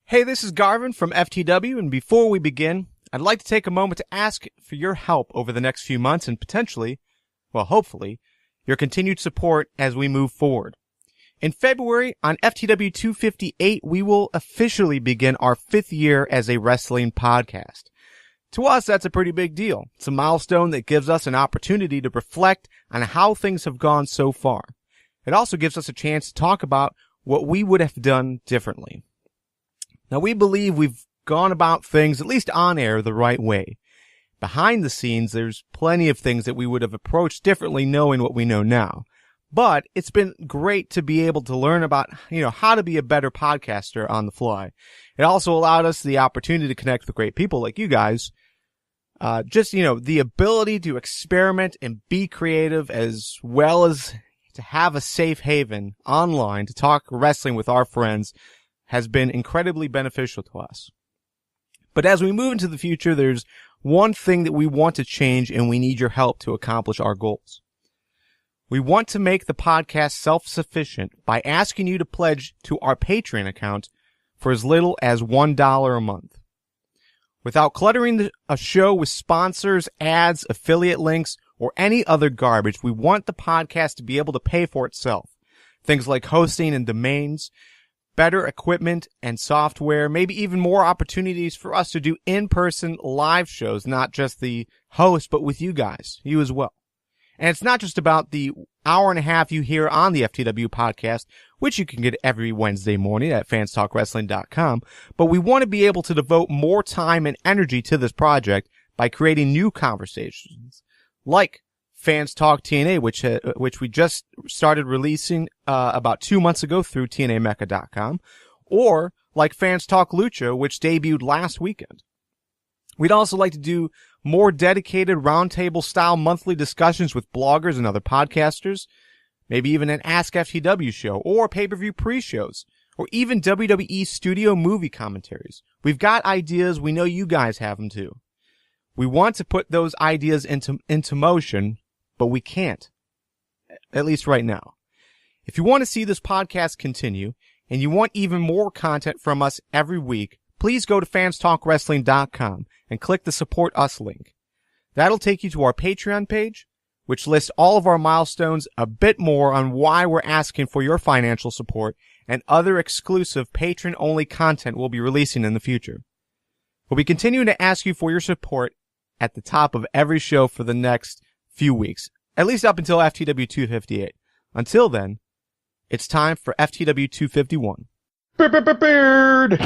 Hey, this is Garvin from FTW, and before we begin, I'd like to take a moment to ask for your help over the next few months and potentially, well, hopefully, your continued support as we move forward. In February, on FTW258, we will officially begin our 5th year as a wrestling podcast. To us, that's a pretty big deal. It's a milestone that gives us an opportunity to reflect on how things have gone so far. It also gives us a chance to talk about what we would have done differently. Now, we believe we've gone about things, at least on air, the right way. Behind the scenes, there's plenty of things that we would have approached differently knowing what we know now. But it's been great to be able to learn about, how to be a better podcaster on the fly. It also allowed us the opportunity to connect with great people like you guys. The ability to experiment and be creative, as well as to have a safe haven online to talk wrestling with our friends, has been incredibly beneficial to us. But as we move into the future, there's one thing that we want to change, and we need your help to accomplish our goals. We want to make the podcast self-sufficient by asking you to pledge to our Patreon account for as little as $1 a month. Without cluttering a show with sponsors, ads, affiliate links, or any other garbage, we want the podcast to be able to pay for itself. Things like hosting and domains, better equipment and software, maybe even more opportunities for us to do in-person live shows, not just the host, but with you guys, you as well. And it's not just about the hour and a half you hear on the FTW podcast, which you can get every Wednesday morning at fanstalkwrestling.com, but we want to be able to devote more time and energy to this project by creating new conversations, like Fans Talk TNA, which we just started releasing about 2 months ago through TNAMecca.com, or like Fans Talk Lucha, which debuted last weekend. We'd also like to do more dedicated roundtable style monthly discussions with bloggers and other podcasters, maybe even an Ask FTW show, or pay-per-view pre-shows, or even WWE studio movie commentaries. We've got ideas. We know you guys have them too. We want to put those ideas into motion, but we can't, at least right now. If you want to see this podcast continue, and you want even more content from us every week, please go to fanstalkwrestling.com and click the Support Us link. That'll take you to our Patreon page, which lists all of our milestones, a bit more on why we're asking for your financial support, and other exclusive patron-only content we'll be releasing in the future. We'll be continuing to ask you for your support at the top of every show for the next few weeks, at least up until FTW258. Until then, it's time for FTW251. Beard!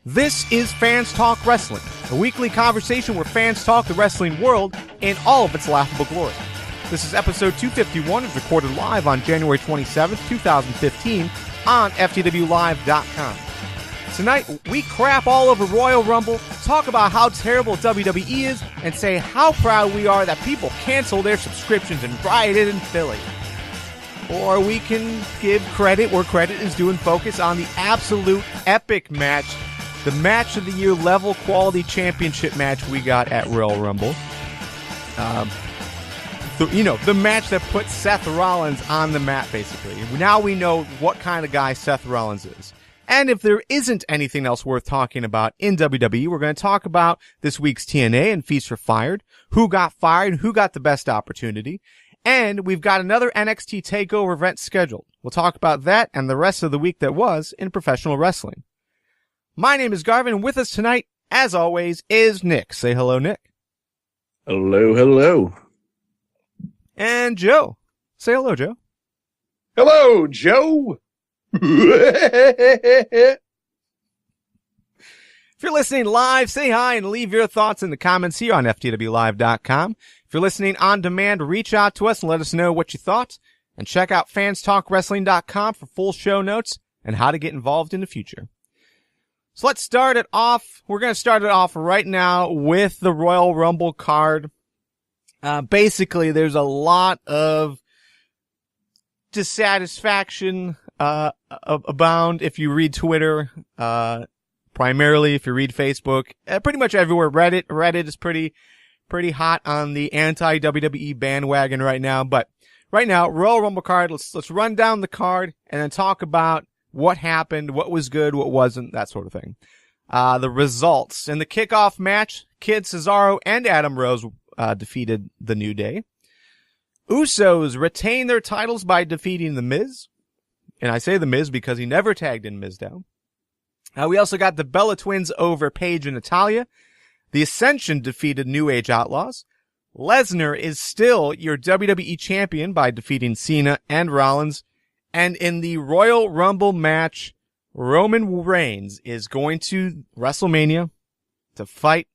This is Fans Talk Wrestling, a weekly conversation where fans talk the wrestling world in all of its laughable glory. This is episode 251. It's recorded live on January 27th, 2015 on FTWLive.com. Tonight, we crap all over Royal Rumble, talk about how terrible WWE is, and say how proud we are that people cancel their subscriptions and rioted in Philly. Or we can give credit where credit is due and focus on the absolute epic match, the match of the year level quality championship match we got at Royal Rumble. The match that put Seth Rollins on the map, basically. Now we know what kind of guy Seth Rollins is. And if there isn't anything else worth talking about in WWE, we're going to talk about this week's TNA and Feast for Fired, who got fired, who got the best opportunity, and we've got another NXT Takeover event scheduled. We'll talk about that and the rest of the week that was in professional wrestling. My name is Garvin, and with us tonight, as always, is Nick. Say hello, Nick. Hello, hello. And Joe. Say hello, Joe. Hello, Joe. If you're listening live, say hi and leave your thoughts in the comments here on FTWLive.com. If you're listening on demand, reach out to us and let us know what you thought. And check out fanstalkwrestling.com for full show notes and how to get involved in the future. So let's start it off. We're going to start it off right now with the Royal Rumble card. Basically, there's a lot of dissatisfaction abound if you read Twitter. primarily, if you read Facebook, pretty much everywhere. Reddit is pretty hot on the anti-WWE bandwagon right now. But right now, Royal Rumble card, let's run down the card and then talk about what happened, what was good, what wasn't, that sort of thing. The results. In the kickoff match, Kid Cesaro and Adam Rose defeated The New Day. Usos retained their titles by defeating The Miz. And I say The Miz because he never tagged in Mizdow. We also got the Bella Twins over Paige and Natalya. The Ascension defeated New Age Outlaws. Lesnar is still your WWE champion by defeating Cena and Rollins. And in the Royal Rumble match, Roman Reigns is going to WrestleMania to fight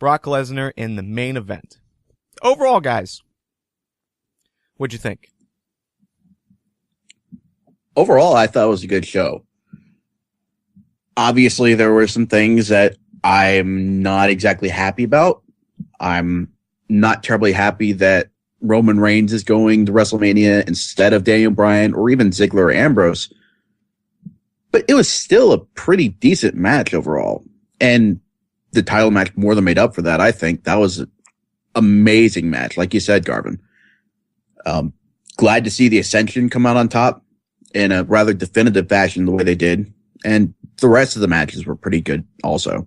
Brock Lesnar in the main event. Overall, guys, what'd you think? Overall, I thought it was a good show. Obviously, there were some things that I'm not exactly happy about. I'm not terribly happy that Roman Reigns is going to WrestleMania instead of Daniel Bryan or even Ziggler or Ambrose. But it was still a pretty decent match overall. And the title match more than made up for that, I think. That was an amazing match, like you said, Garvin. Glad to see the Ascension come out on top in a rather definitive fashion the way they did. And the rest of the matches were pretty good also.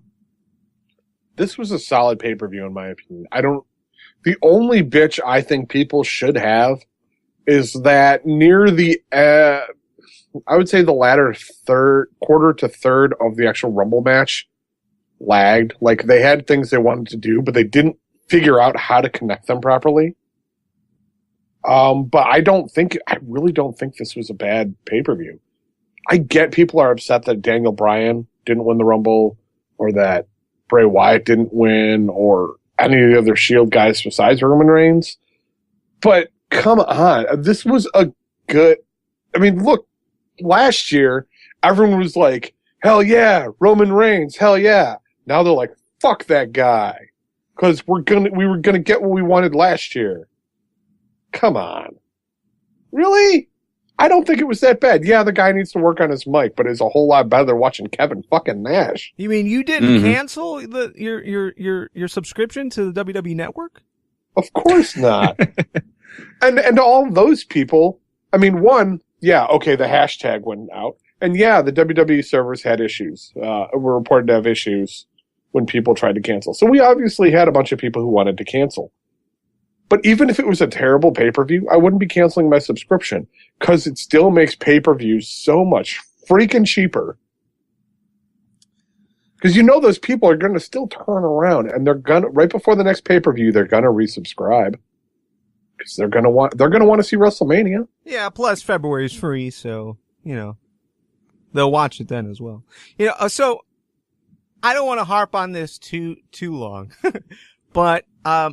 This was a solid pay-per-view in my opinion. The only bitch I think people should have is that near the, I would say the latter quarter to third of the actual Rumble match lagged. Like they had things they wanted to do, but they didn't figure out how to connect them properly. But I really don't think this was a bad pay-per-view. I get people are upset that Daniel Bryan didn't win the Rumble or that Bray Wyatt didn't win or any of the other Shield guys besides Roman Reigns. But come on, this was a good, I mean, look, last year, everyone was like, hell yeah, Roman Reigns, hell yeah. Now they're like, fuck that guy. Cause we were gonna get what we wanted last year. Come on. Really? I don't think it was that bad. Yeah, the guy needs to work on his mic, but it's a whole lot better than watching Kevin fucking Nash. You mean you didn't cancel your subscription to the WWE Network? Of course not. and all those people, I mean, one, yeah, okay, the hashtag went out. And yeah, the WWE servers had issues. Were reported to have issues when people tried to cancel. So we obviously had a bunch of people who wanted to cancel. But even if it was a terrible pay-per-view, I wouldn't be canceling my subscription because it still makes pay-per-views so much freaking cheaper. Because you know those people are going to still turn around and they're gonna right before the next pay-per-view they're going to resubscribe because they're going to want to see WrestleMania. Yeah, plus February is free, so they'll watch it then as well. So I don't want to harp on this too long. But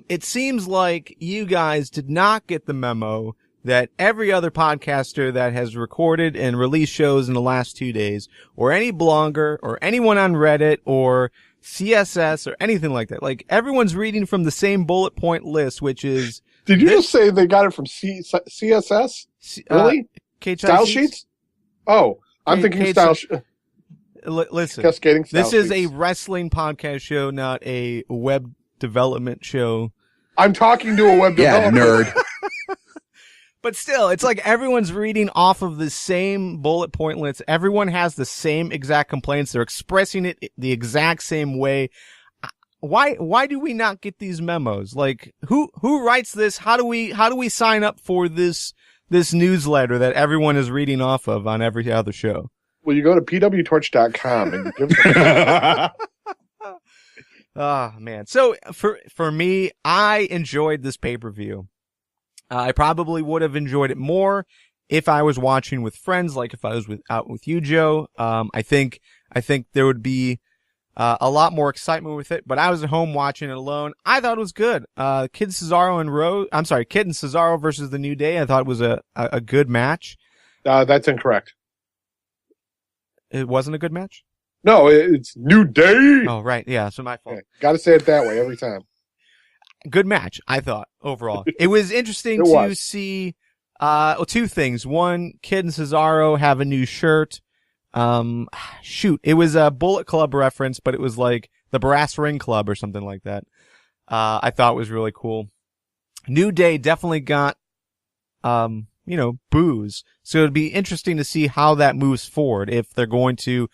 it seems like you guys did not get the memo that every other podcaster that has recorded and released shows in the last 2 days, or any blogger, or anyone on Reddit, or CSS, or anything like that. Like, everyone's reading from the same bullet point list, which is... Did you just say they got it from CSS? Really? Style sheets? Oh, I'm thinking style sheets. Listen, Cascading style this is sheets. a wrestling podcast show, not a web development show. I'm talking to a web developer. nerd. But still, it's like everyone's reading off of the same bullet point list. Everyone has the same exact complaints. They're expressing it the exact same way. Why do we not get these memos? Like, who writes this? How do we sign up for this newsletter that everyone is reading off of on every other show? Well, you go to pwtorch.com and give them. Oh, man. So for me, I enjoyed this pay-per-view. I probably would have enjoyed it more if I was watching with friends, like if I was out with you, Joe. I think there would be a lot more excitement with it, but I was at home watching it alone. I thought it was good. Kid and Cesaro versus the New Day. I thought it was a good match. That's incorrect. It wasn't a good match? No, it's New Day. Oh, right. Yeah, so my fault. Yeah, got to say it that way every time. Good match, I thought, overall. It was interesting see two things. One, Kid and Cesaro have a new shirt. Shoot, it was a Bullet Club reference, but it was like the Brass Ring Club or something like that. I thought was really cool. New Day definitely got, boos. So it'd be interesting to see how that moves forward, if they're going to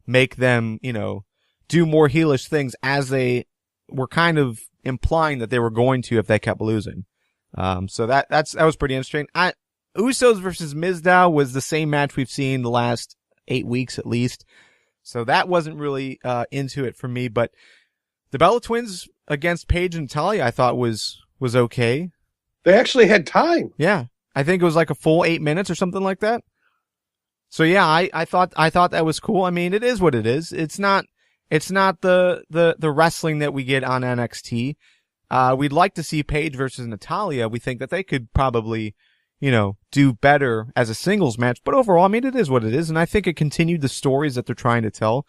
make them, do more heelish things, as they were kind of implying that they were going to if they kept losing. So that was pretty interesting. Usos versus Mizdow was the same match we've seen the last 8 weeks at least. So that wasn't really into it for me, but the Bella Twins against Paige and Natalya I thought was okay. They actually had time. Yeah. I think it was like a full 8 minutes or something like that. So yeah, I thought that was cool. I mean, it is what it is. It's not the wrestling that we get on NXT. We'd like to see Paige versus Natalya. We think that they could probably, do better as a singles match. But overall, I mean, it is what it is. And I think it continued the stories that they're trying to tell.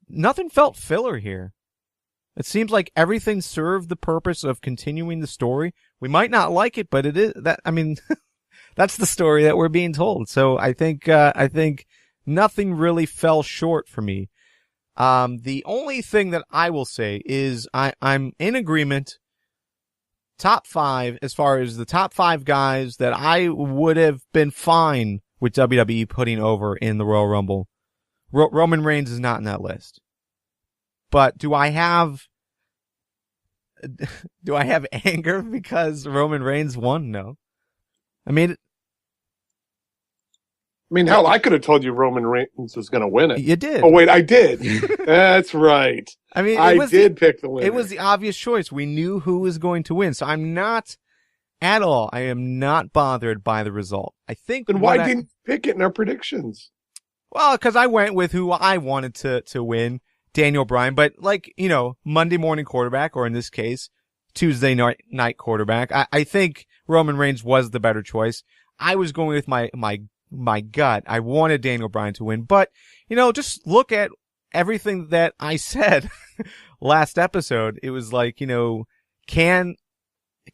Nothing felt filler here. It seems like everything served the purpose of continuing the story. We might not like it, but it is that, I mean, that's the story that we're being told. So I think nothing really fell short for me. The only thing that I will say is I'm in agreement. Top 5, as far as the top 5 guys that I would have been fine with WWE putting over in the Royal Rumble. Roman Reigns is not in that list. But do I have anger because Roman Reigns won? No. I mean, hell, I could have told you Roman Reigns was going to win it. You did. Oh, wait, I did. That's right. I mean, I did pick the winner. It was the obvious choice. We knew who was going to win. So I'm not at all. I am not bothered by the result. I think. Then why didn't you pick it in our predictions? Well, because I went with who I wanted to win, Daniel Bryan. But Monday morning quarterback, or in this case, Tuesday night quarterback. I think Roman Reigns was the better choice. I was going with my gut. I wanted Daniel Bryan to win, but just look at everything that I said last episode. It was like, can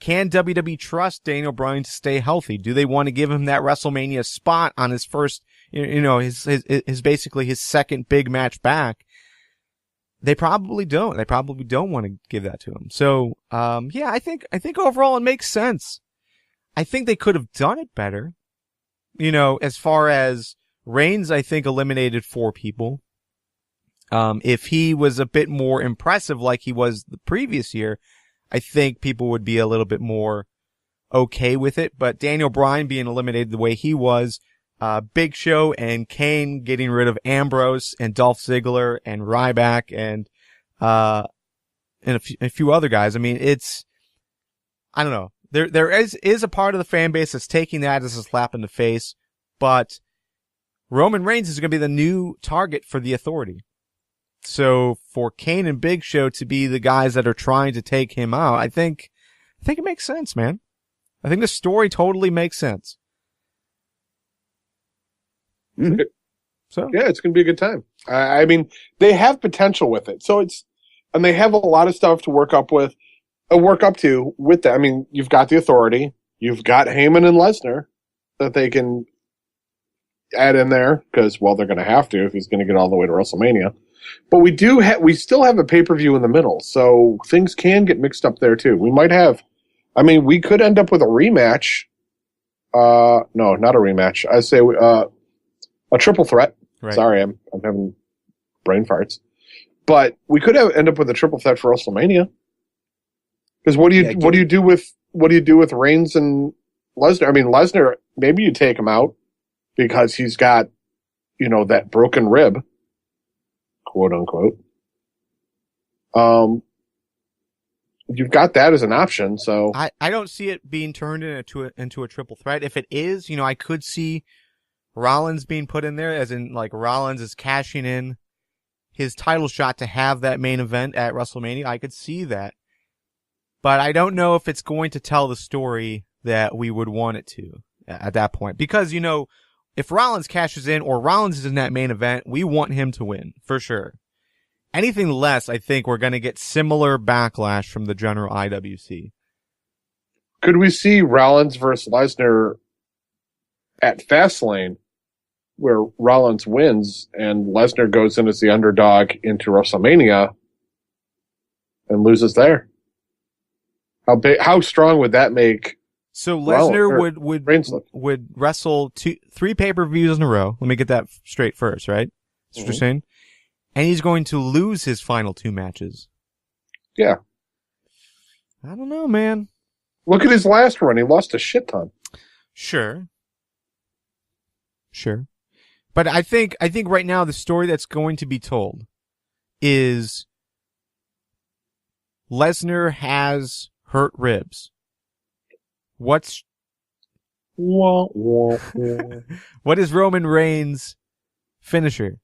WWE trust Daniel Bryan to stay healthy? Do they want to give him that WrestleMania spot on his first, his basically his second big match back? They probably don't. They probably don't want to give that to him. So, yeah, I think overall it makes sense. I think they could have done it better. As far as Reigns, I think eliminated 4 people. If he was a bit more impressive like he was the previous year, I think people would be a little bit more okay with it. But Daniel Bryan being eliminated the way he was, Big Show and Kane getting rid of Ambrose and Dolph Ziggler and Ryback and a few other guys. I mean, I don't know. There is a part of the fan base that's taking that as a slap in the face, but Roman Reigns is going to be the new target for the Authority. So for Kane and Big Show to be the guys that are trying to take him out, I think it makes sense, man. I think the story totally makes sense. Mm-hmm. So yeah, it's going to be a good time. I mean, they have potential with it. And they have a lot of stuff to work up to with that. I mean, you've got the Authority, you've got Heyman and Lesnar that they can add in there because, well, they're going to have to if he's going to get all the way to WrestleMania. But we still have a pay-per-view in the middle, so things can get mixed up there too. We could end up with a rematch. No, not a rematch. I say a triple threat. Right. Sorry, I'm having brain farts. But we could end up with a triple threat for WrestleMania. Because what do you do with Reigns and Lesnar? I mean, Lesnar, maybe you take him out because he's got, that broken rib, quote unquote. You've got that as an option. So I don't see it being turned into a triple threat. If it is, I could see Rollins being put in there, as in like Rollins is cashing in his title shot to have that main event at WrestleMania. I could see that. But I don't know if it's going to tell the story that we would want it to at that point. Because, if Rollins cashes in or Rollins is in that main event, we want him to win, for sure. Anything less, I think we're going to get similar backlash from the general IWC. Could we see Rollins versus Lesnar at Fastlane where Rollins wins and Lesnar goes in as the underdog into WrestleMania and loses there. How strong would that make? So Lesnar Reigns would wrestle 3 pay-per-views in a row. Let me get that straight first, right? That's what you're saying? And he's going to lose his final 2 matches. Yeah. I don't know, man. Look at his last run. He lost a shit ton. Sure. But I think right now the story that's going to be told is Lesnar has hurt ribs. What is Roman Reigns' finisher?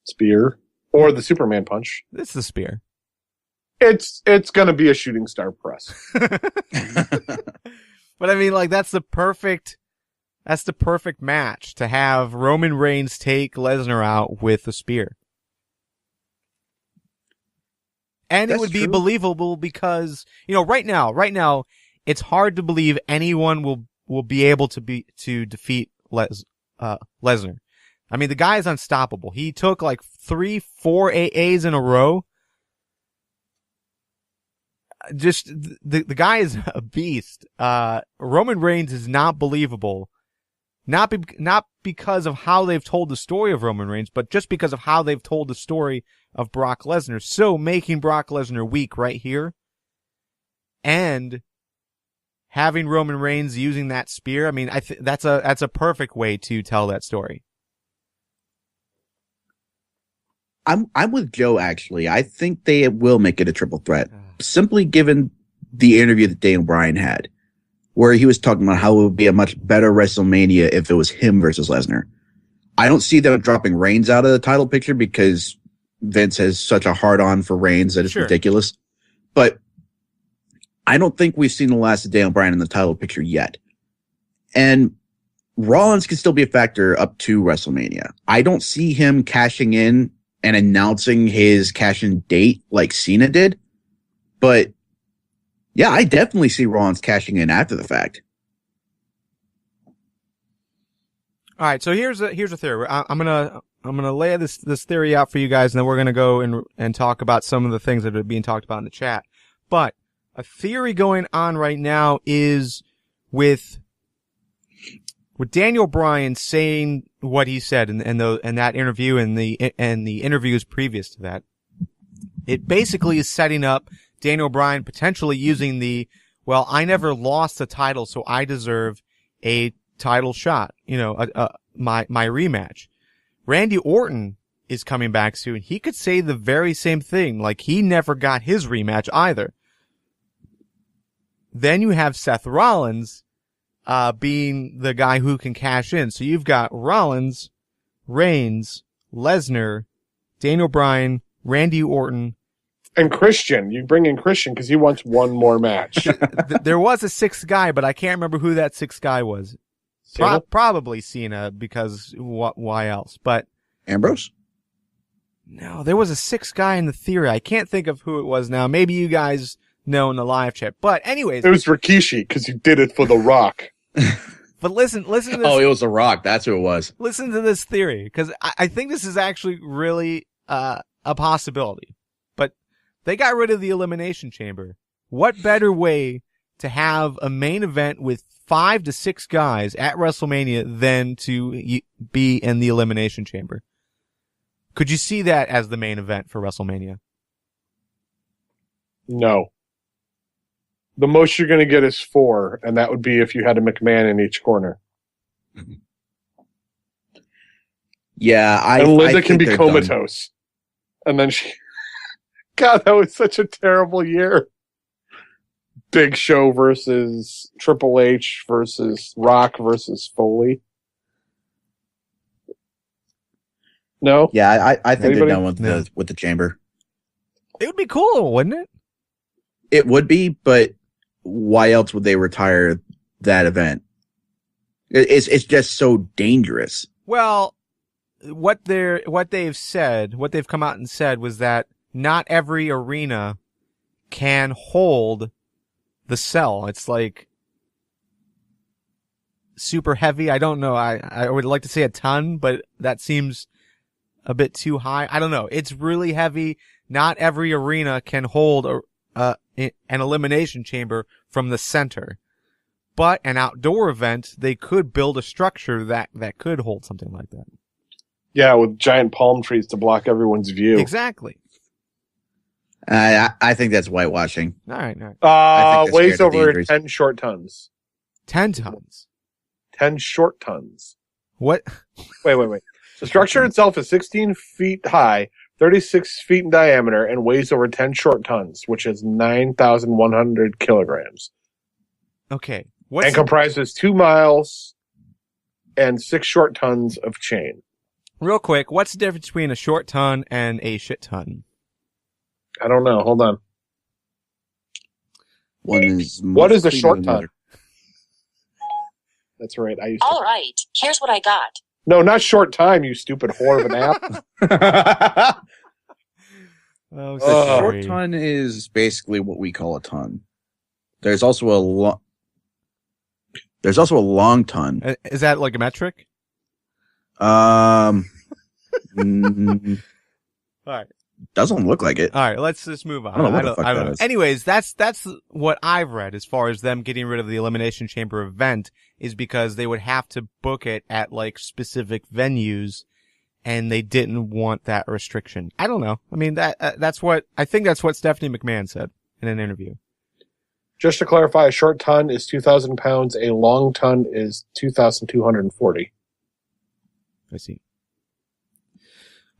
Spear or the Superman punch. It's the spear. It's going to be a shooting star press. But I mean, like, that's the perfect match to have Roman Reigns take Lesnar out with a spear. And it would be believable because, right now, it's hard to believe anyone will be able to defeat Lesnar. I mean, the guy is unstoppable. He took like 3-4 AAs in a row. Just the guy is a beast. Roman Reigns is not believable. Not because of how they've told the story of Roman Reigns, but just because of how they've told the story of Brock Lesnar. So making Brock Lesnar weak right here and having Roman Reigns using that spear. I mean, that's a perfect way to tell that story. I'm with Joe, actually. I think they will make it a triple threat. Simply given the interview that Daniel Bryan had, where he was talking about how it would be a much better WrestleMania if it was him versus Lesnar. I don't see them dropping Reigns out of the title picture because Vince has such a hard-on for Reigns that it's ridiculous. But I don't think we've seen the last of Daniel Bryan in the title picture yet. And Rollins can still be a factor up to WrestleMania. I don't see him cashing in and announcing his cash-in date like Cena did. But yeah, I definitely see Rollins cashing in after the fact. All right, so here's a theory. I'm gonna lay this theory out for you guys, and then we're gonna go and talk about some of the things that are being talked about in the chat. But a theory going on right now is with Daniel Bryan saying what he said in that interview and the interviews previous to that. It basically is setting up Daniel Bryan potentially using I never lost a title, so I deserve a title shot. My rematch. Randy Orton is coming back soon. He could say the very same thing, like he never got his rematch either. Then you have Seth Rollins, being the guy who can cash in. So you've got Rollins, Reigns, Lesnar, Daniel Bryan, Randy Orton, and Christian. You bring in Christian because he wants one more match. There was a 6th guy, but I can't remember who that 6th guy was. Probably Cena, because why else? But Ambrose? No, there was a 6th guy in the theory. I can't think of who it was now. Maybe you guys know in the live chat. But anyways, it was Rikishi because he did it for The Rock. But listen to this. Oh, it was The Rock. That's who it was. Listen to this theory, because I think this is actually really a possibility. But they got rid of the Elimination Chamber. What better way to have a main event with 5 to 6 guys at WrestleMania than to be in the Elimination Chamber? Could you see that as the main event for WrestleMania? No. The most you're going to get is 4, and that would be if you had a McMahon in each corner. Yeah, and Linda can be comatose. And then she... God, that was such a terrible year. Big Show versus Triple H versus Rock versus Foley. No? Yeah, I think Anybody? they're done with the chamber. It would be cool, wouldn't it? It would be, but why else would they retire that event? It's just so dangerous. Well, what they've come out and said was that not every arena can hold the cell. It's like super heavy. I don't know. I would like to say a ton, but that seems a bit too high. I don't know. It's really heavy. Not every arena can hold an elimination chamber from the center. But an outdoor event, they could build a structure that could hold something like that. Yeah, with giant palm trees to block everyone's view. Exactly. I think that's whitewashing. All right. Weighs over 10 short tons. 10 tons. 10 short tons. What? Wait. The structure itself is 16 feet high, 36 feet in diameter, and weighs over 10 short tons, which is 9,100 kilograms. Okay. And comprises 2 miles and 6 short tons of chain. Real quick, what's the difference between a short ton and a shit ton? I don't know. Hold on. One is what is a short ton? That's right. All right. Here's what I got. No, not short time, you stupid whore of an app. Oh, a short ton is basically what we call a ton. There's also a long ton. Is that like a metric? Mm. All right. Doesn't look like it. All right, let's just move on. I don't know what the fuck that is. Anyways, that's what I've read as far as them getting rid of the Elimination Chamber event is because they would have to book it at like specific venues and they didn't want that restriction. I don't know. I mean, that's what Stephanie McMahon said in an interview. Just to clarify, a short ton is 2,000 pounds. A long ton is 2,240. I see.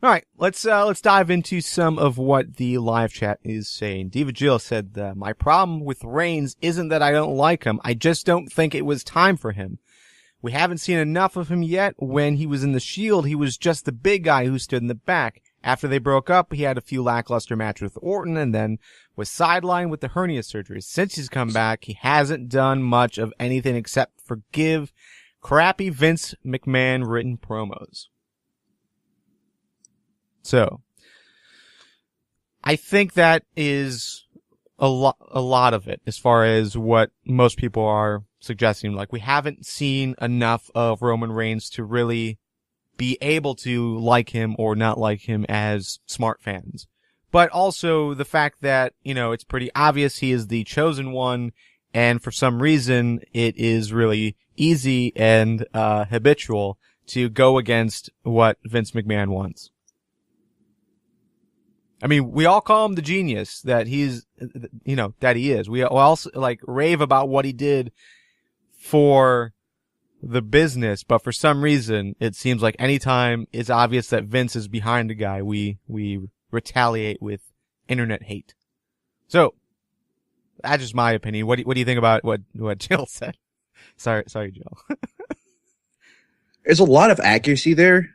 All right, let's dive into some of what the live chat is saying. Diva Jill said, my problem with Reigns isn't that I don't like him. I just don't think it was time for him. We haven't seen enough of him yet. When he was in the Shield, he was just the big guy who stood in the back. After they broke up, he had a few lackluster matches with Orton and then was sidelined with the hernia surgery. Since he's come back, he hasn't done much of anything except for give crappy Vince McMahon written promos. So, I think that is a lot of it as far as what most people are suggesting. Like, we haven't seen enough of Roman Reigns to really be able to like him or not like him as smart fans. But also the fact that, it's pretty obvious he is the chosen one, and for some reason it is really easy and habitual to go against what Vince McMahon wants. I mean, we all call him the genius that he's, that he is. We also rave about what he did for the business, but for some reason, it seems like anytime it's obvious that Vince is behind a guy, we retaliate with internet hate. So, that's just my opinion. What do you think about what Jill said? Sorry, Jill. There's a lot of accuracy there.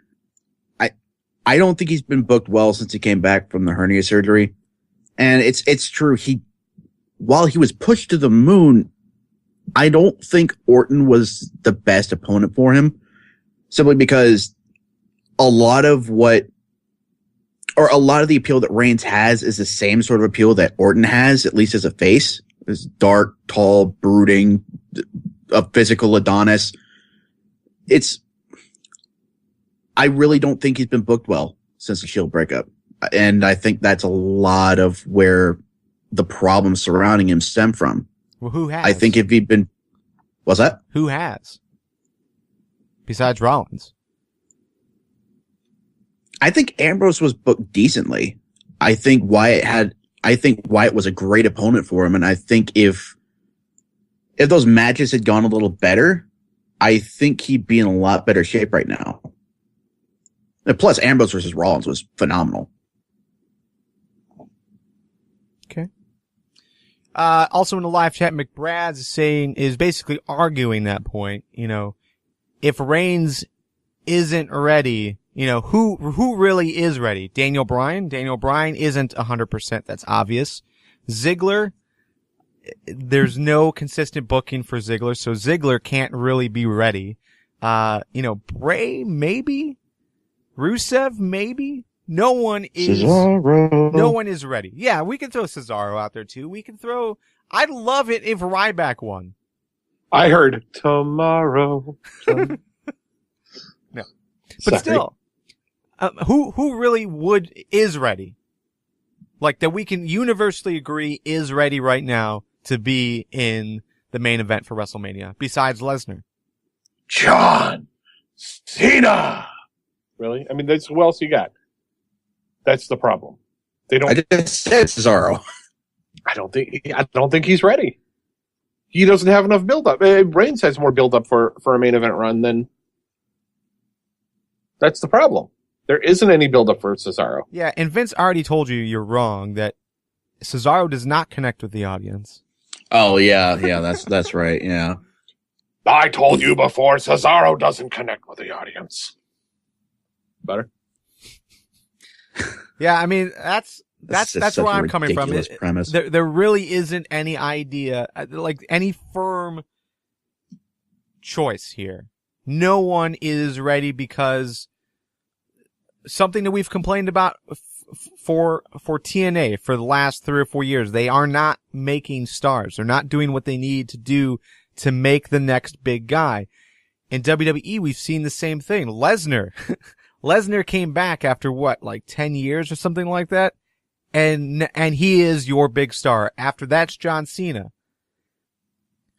I don't think he's been booked well since he came back from the hernia surgery. And it's true. While he was pushed to the moon, I don't think Orton was the best opponent for him, simply because a lot of the appeal that Reigns has is the same sort of appeal that Orton has, at least as a face. This dark, tall, brooding, a physical Adonis. I really don't think he's been booked well since the Shield breakup. And I think that's a lot of where the problems surrounding him stem from. Well, who has? I think if he'd been... What's that? Who has? Besides Rollins. I think Ambrose was booked decently. I think Wyatt was a great opponent for him. And I think if those matches had gone a little better, I think he'd be in a lot better shape right now. And plus, Ambrose versus Rollins was phenomenal. Okay. Also in the live chat, McBrad's is basically arguing that point. If Reigns isn't ready, who really is ready? Daniel Bryan? Daniel Bryan isn't 100%. That's obvious. Ziggler, there's no consistent booking for Ziggler, so Ziggler can't really be ready. Bray, maybe? Rusev, maybe? No one is ready. Yeah, we can throw Cesaro out there too. I'd love it if Ryback won. I heard tomorrow. No. But Sorry. still, who really is ready? Like, that we can universally agree is ready right now to be in the main event for WrestleMania, besides Lesnar. John Cena. Really? I mean, that's who else you got? That's the problem. They don't. I just said Cesaro. I don't think he's ready. He doesn't have enough build-up. Reigns has more build-up for a main event run than. That's the problem. There isn't any build-up for Cesaro. Yeah, and Vince already told you you're wrong, that Cesaro does not connect with the audience. Oh yeah, that's right. Yeah, I told you before, Cesaro doesn't connect with the audience. Better. Yeah, I mean, that's such where a I'm coming from. ridiculous premise. There really isn't any idea, like any firm choice here. No one is ready because something that we've complained about for TNA for the last 3 or 4 years, they are not making stars. They're not doing what they need to do to make the next big guy. In WWE, we've seen the same thing. Lesnar came back after what, like 10 years or something like that? And he is your big star. After that's John Cena.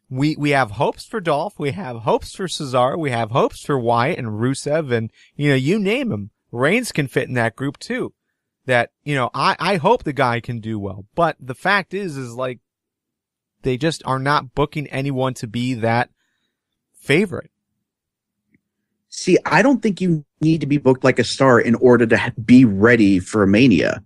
We have hopes for Dolph. We have hopes for Cesaro. We have hopes for Wyatt and Rusev and, you name them. Reigns can fit in that group too. That, I hope the guy can do well. But the fact is like, they just are not booking anyone to be that favorite. See, I don't think you need to be booked like a star in order to be ready for Mania.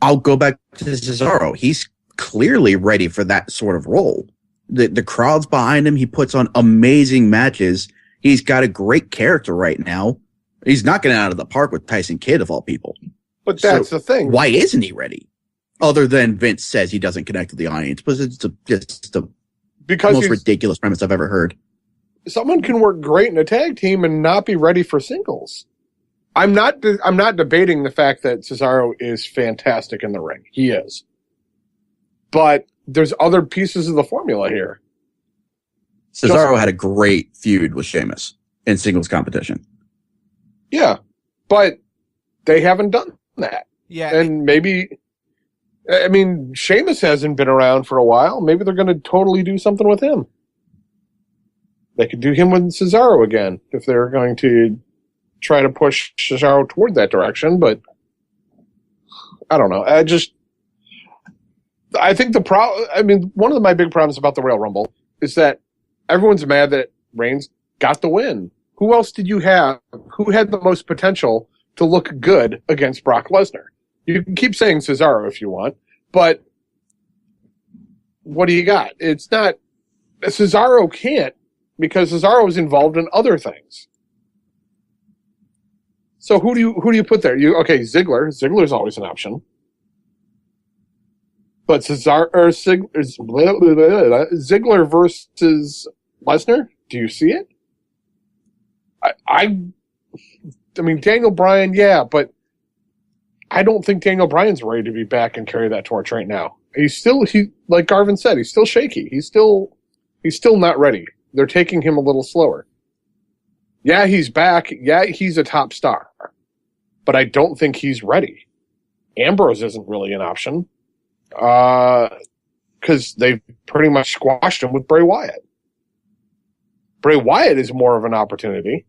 I'll go back to Cesaro. He's clearly ready for that sort of role. The crowd's behind him. He puts on amazing matches. He's got a great character right now. He's knocking it out of the park with Tyson Kidd, of all people. But that's the thing. Why isn't he ready? Other than Vince says he doesn't connect with the audience, but it's just the most ridiculous premise I've ever heard. Someone can work great in a tag team and not be ready for singles. I'm not debating the fact that Cesaro is fantastic in the ring. He is. But there's other pieces of the formula here. Cesaro had a great feud with Sheamus in singles competition. Yeah, but they haven't done that. Yeah. And maybe, I mean, Sheamus hasn't been around for a while. Maybe they're going to totally do something with him. They could do him with Cesaro again if they're going to try to push Cesaro toward that direction, but I don't know. I think one of my big problems about the Royal Rumble is that everyone's mad that Reigns got the win. Who else did you have? Who had the most potential to look good against Brock Lesnar? You can keep saying Cesaro if you want, but what do you got? It's not, Cesaro can't, because Cesaro is involved in other things. So who do you put there? Ziggler's always an option. But Ziggler versus Lesnar, do you see it? I mean, Daniel Bryan, yeah, but I don't think Daniel Bryan's ready to be back and carry that torch right now. Like Garvin said, he's still shaky. He's still not ready. They're taking him a little slower. Yeah, he's back. Yeah, he's a top star. But I don't think he's ready. Ambrose isn't really an option. Because they've pretty much squashed him with Bray Wyatt. Bray Wyatt is more of an opportunity.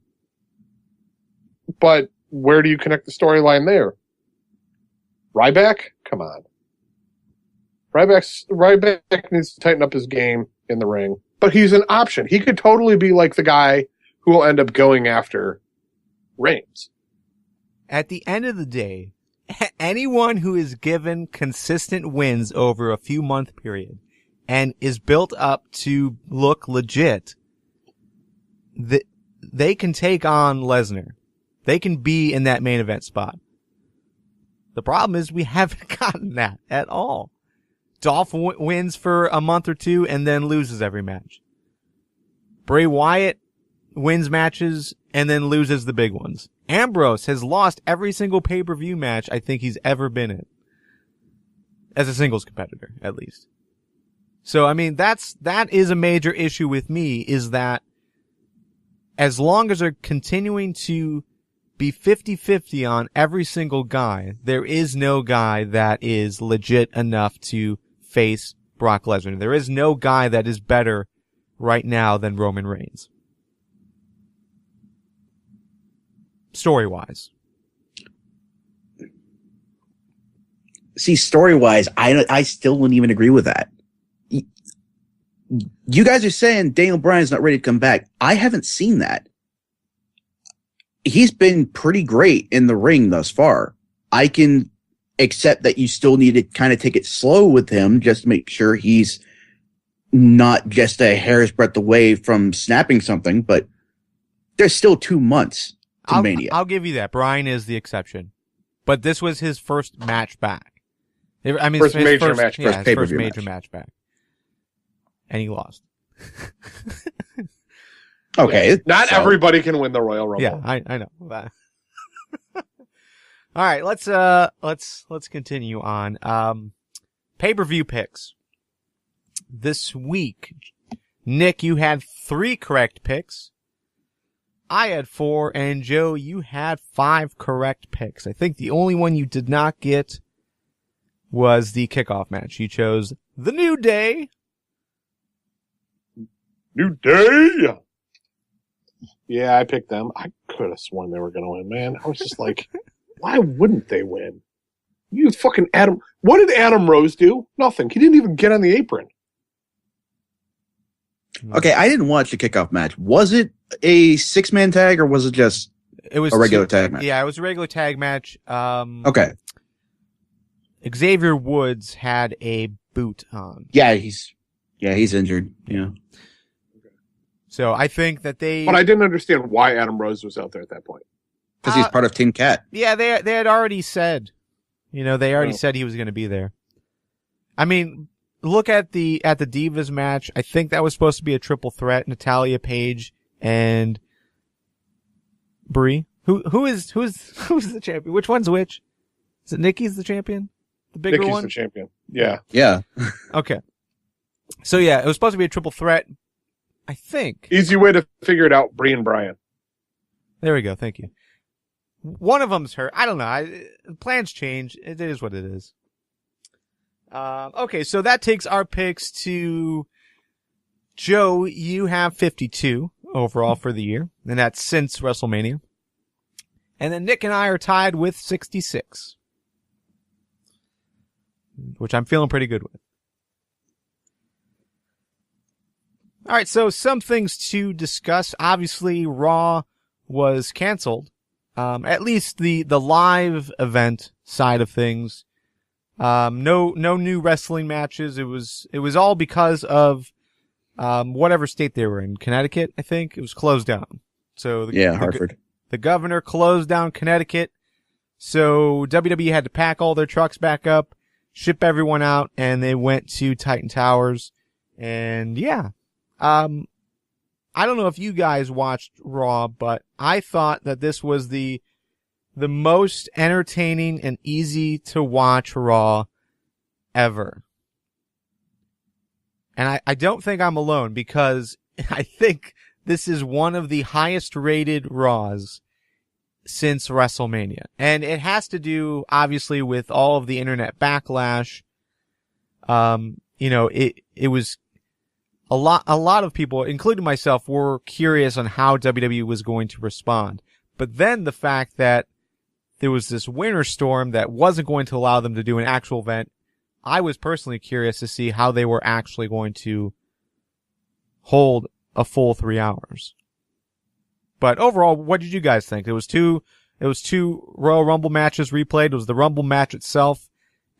But where do you connect the storyline there? Ryback? Come on. Ryback needs to tighten up his game in the ring. But he's an option. He could totally be like the guy who will end up going after Reigns. At the end of the day, anyone who is given consistent wins over a few month period and is built up to look legit, they can take on Lesnar. They can be in that main event spot. The problem is we haven't gotten that at all. Dolph wins for a month or two and then loses every match. Bray Wyatt wins matches and then loses the big ones. Ambrose has lost every single pay-per-view match I think he's ever been in. As a singles competitor, at least. So, I mean, that is a major issue with me, is that as long as they're continuing to be 50-50 on every single guy, there is no guy that is legit enough to face Brock Lesnar. There is no guy that is better right now than Roman Reigns. Story-wise. See, story-wise, I still wouldn't even agree with that. You guys are saying Daniel Bryan's not ready to come back. I haven't seen that. He's been pretty great in the ring thus far. I can accept that you still need to kind of take it slow with him just to make sure he's not just a hair's breadth away from snapping something, but there's still 2 months to Mania. I'll give you that. Bryan is the exception. But this was his first match back. I mean, first his major first match. Match back. And he lost. Okay. Yeah. Not everybody can win the Royal Rumble. Yeah, I know. All right, let's continue on. Pay-per-view picks. This week, Nick, you had 3 correct picks. I had 4, and Joe, you had 5 correct picks. I think the only one you did not get was the kickoff match. You chose The New Day. New Day! Yeah, I picked them. I could have sworn they were going to win, man. I was just like, why wouldn't they win? You fucking Adam. What did Adam Rose do? Nothing. He didn't even get on the apron. Okay, I didn't watch the kickoff match. Was it a 6-man tag or was it just a regular tag match? Yeah, it was a regular tag match. Okay. Xavier Woods had a boot on. Yeah, he's injured. Yeah. So I think that they... But I didn't understand why Adam Rose was out there at that point. Because he's part of Team Cat. Yeah, they had already said, said he was going to be there. I mean, look at the Divas match. I think that was supposed to be a triple threat: Natalya, Paige, and Brie. Who's the champion? Which one's which? Is it Nikki's the champion? The bigger Nikki's one? the champion. Yeah. Yeah. Okay. So yeah, it was supposed to be a triple threat. I think. Easy way to figure it out, Brie and Brian. There we go. Thank you. One of them's hurt. I don't know. Plans change. It is what it is. Okay, so that takes our picks to Joe. You have 52 overall for the year, and that's since WrestleMania. And then Nick and I are tied with 66, which I'm feeling pretty good with. All right, so some things to discuss. Obviously, Raw was canceled. At least the live event side of things. No new wrestling matches. It was all because of whatever state they were in. Connecticut, I think. It was closed down. So Hartford. The governor closed down Connecticut. So WWE had to pack all their trucks back up, ship everyone out, and they went to Titan Towers. And yeah. I don't know if you guys watched Raw, but I thought that this was the most entertaining and easy to watch Raw ever. And I don't think I'm alone, because I think this is one of the highest rated Raws since WrestleMania. And it has to do, obviously, with all of the internet backlash. It was a lot of people, including myself, were curious on how WWE was going to respond. But then the fact that there was this winter storm that wasn't going to allow them to do an actual event, I was personally curious to see how they were actually going to hold a full 3 hours. But overall, what did you guys think? It was two Royal Rumble matches replayed. It was the Rumble match itself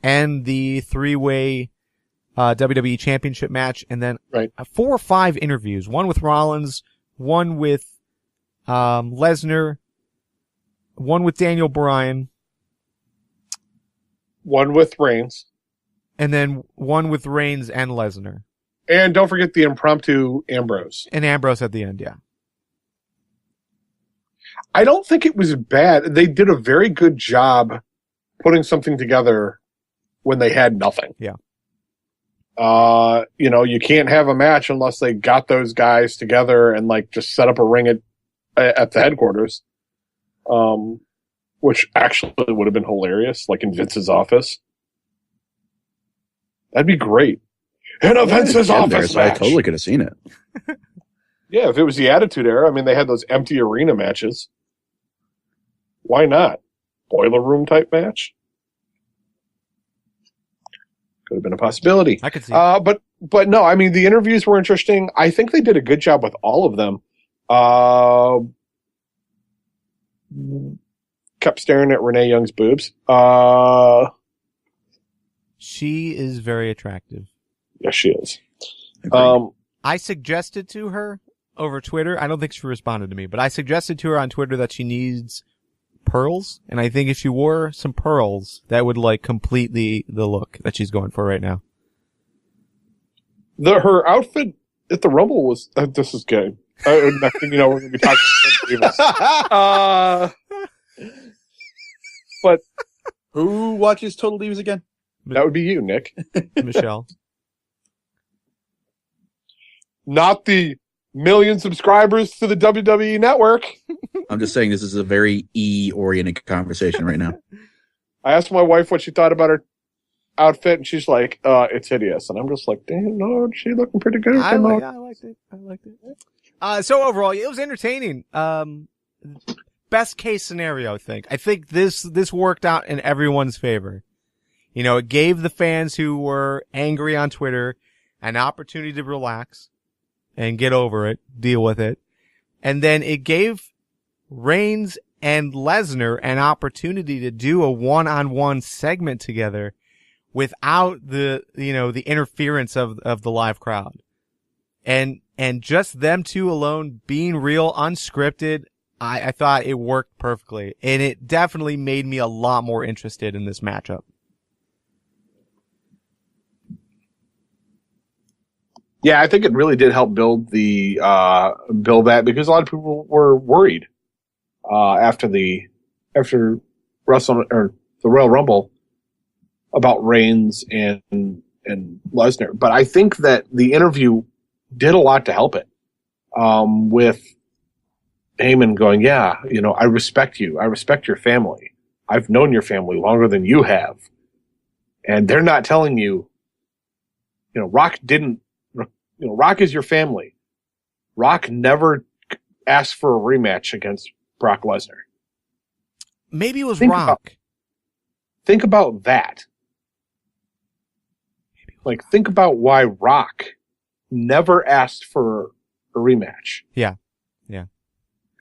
and the 3-way WWE Championship match, and then 4 or 5 interviews. One with Rollins, one with Lesnar, one with Daniel Bryan, one with Reigns, and then one with Reigns and Lesnar. And don't forget the impromptu Ambrose. And Ambrose at the end, yeah. I don't think it was bad. They did a very good job putting something together when they had nothing. Yeah. You can't have a match unless they got those guys together and like just set up a ring at the headquarters. Which actually would have been hilarious, like in Vince's office. That'd be great. In a Vince's office match. I totally could have seen it. Yeah, if it was the Attitude Era, I mean, they had those empty arena matches. Why not? Boiler room type match? Could have been a possibility. I could see it. But no, I mean, the interviews were interesting. I think they did a good job with all of them. Kept staring at Renee Young's boobs. She is very attractive. Yes, she is. I suggested to her over Twitter, I don't think she responded to me, but I suggested to her on Twitter that she needs pearls, and I think if she wore some pearls, that would like complete the look that she's going for right now. Her outfit at the Rumble was this is good. Next thing you know, we're going to be talking about but who watches Total Divas again? That would be you, Nick. Michelle. Not the million subscribers to the WWE Network. I'm just saying this is a very E-oriented conversation right now. I asked my wife what she thought about her outfit, and she's like, it's hideous. And I'm just like, damn, no, she's looking pretty good. I liked it. So overall, it was entertaining. Best case scenario, I think this worked out in everyone's favor. It gave the fans who were angry on Twitter an opportunity to relax and get over it, deal with it. And then it gave Reigns and Lesnar an opportunity to do a one-on-one segment together without the interference of the live crowd. And just them two alone being real, unscripted, I thought it worked perfectly. And it definitely made me a lot more interested in this matchup. Yeah, I think it really did help build that because a lot of people were worried after the WrestleMania or the Royal Rumble about Reigns and Lesnar. But I think that the interview did a lot to help it. With Heyman going, yeah, I respect you. I respect your family. I've known your family longer than you have. And they're not telling you, Rock is your family. Rock never asked for a rematch against Brock Lesnar. Maybe it was Rock. Think about that. Think about why Rock never asked for a rematch. Yeah.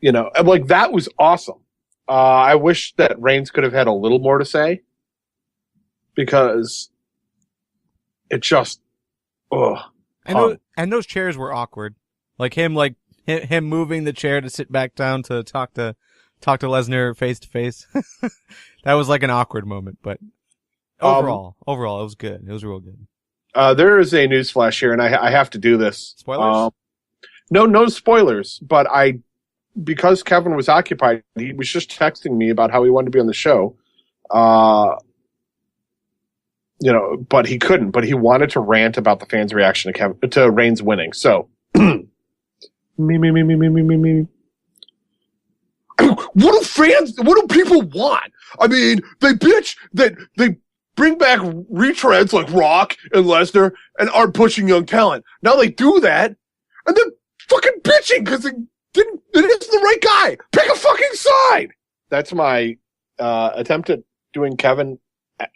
That was awesome. I wish that Reigns could have had a little more to say because it just, And those chairs were awkward. Him moving the chair to sit back down to talk to Lesnar face to face. That was like an awkward moment, but overall, it was good. It was real good. There is a news flash here, and I have to do this. Spoilers? No spoilers, but because Kevin was occupied, he was just texting me about how he wanted to be on the show. But he couldn't. But he wanted to rant about the fans' reaction to Reigns winning. So, me. What do people want? I mean, they bitch that they bring back retreads like Rock and Lesnar and aren't pushing young talent. Now they do that, and they're fucking bitching because it isn't the right guy. Pick a fucking side. That's my attempt at doing Kevin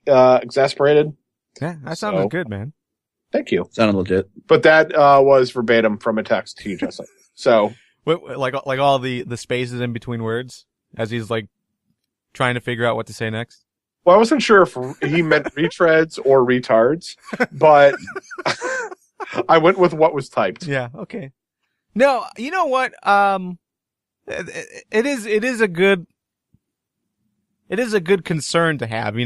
exasperated. Yeah, that sounded good, man. Thank you. Sounded legit. But that was verbatim from a text he just sent. So, like all the spaces in between words as he's trying to figure out what to say next. Well, I wasn't sure if he meant retreads or retards, but I went with what was typed. Yeah. Okay. No, you know what? It is a good concern to have,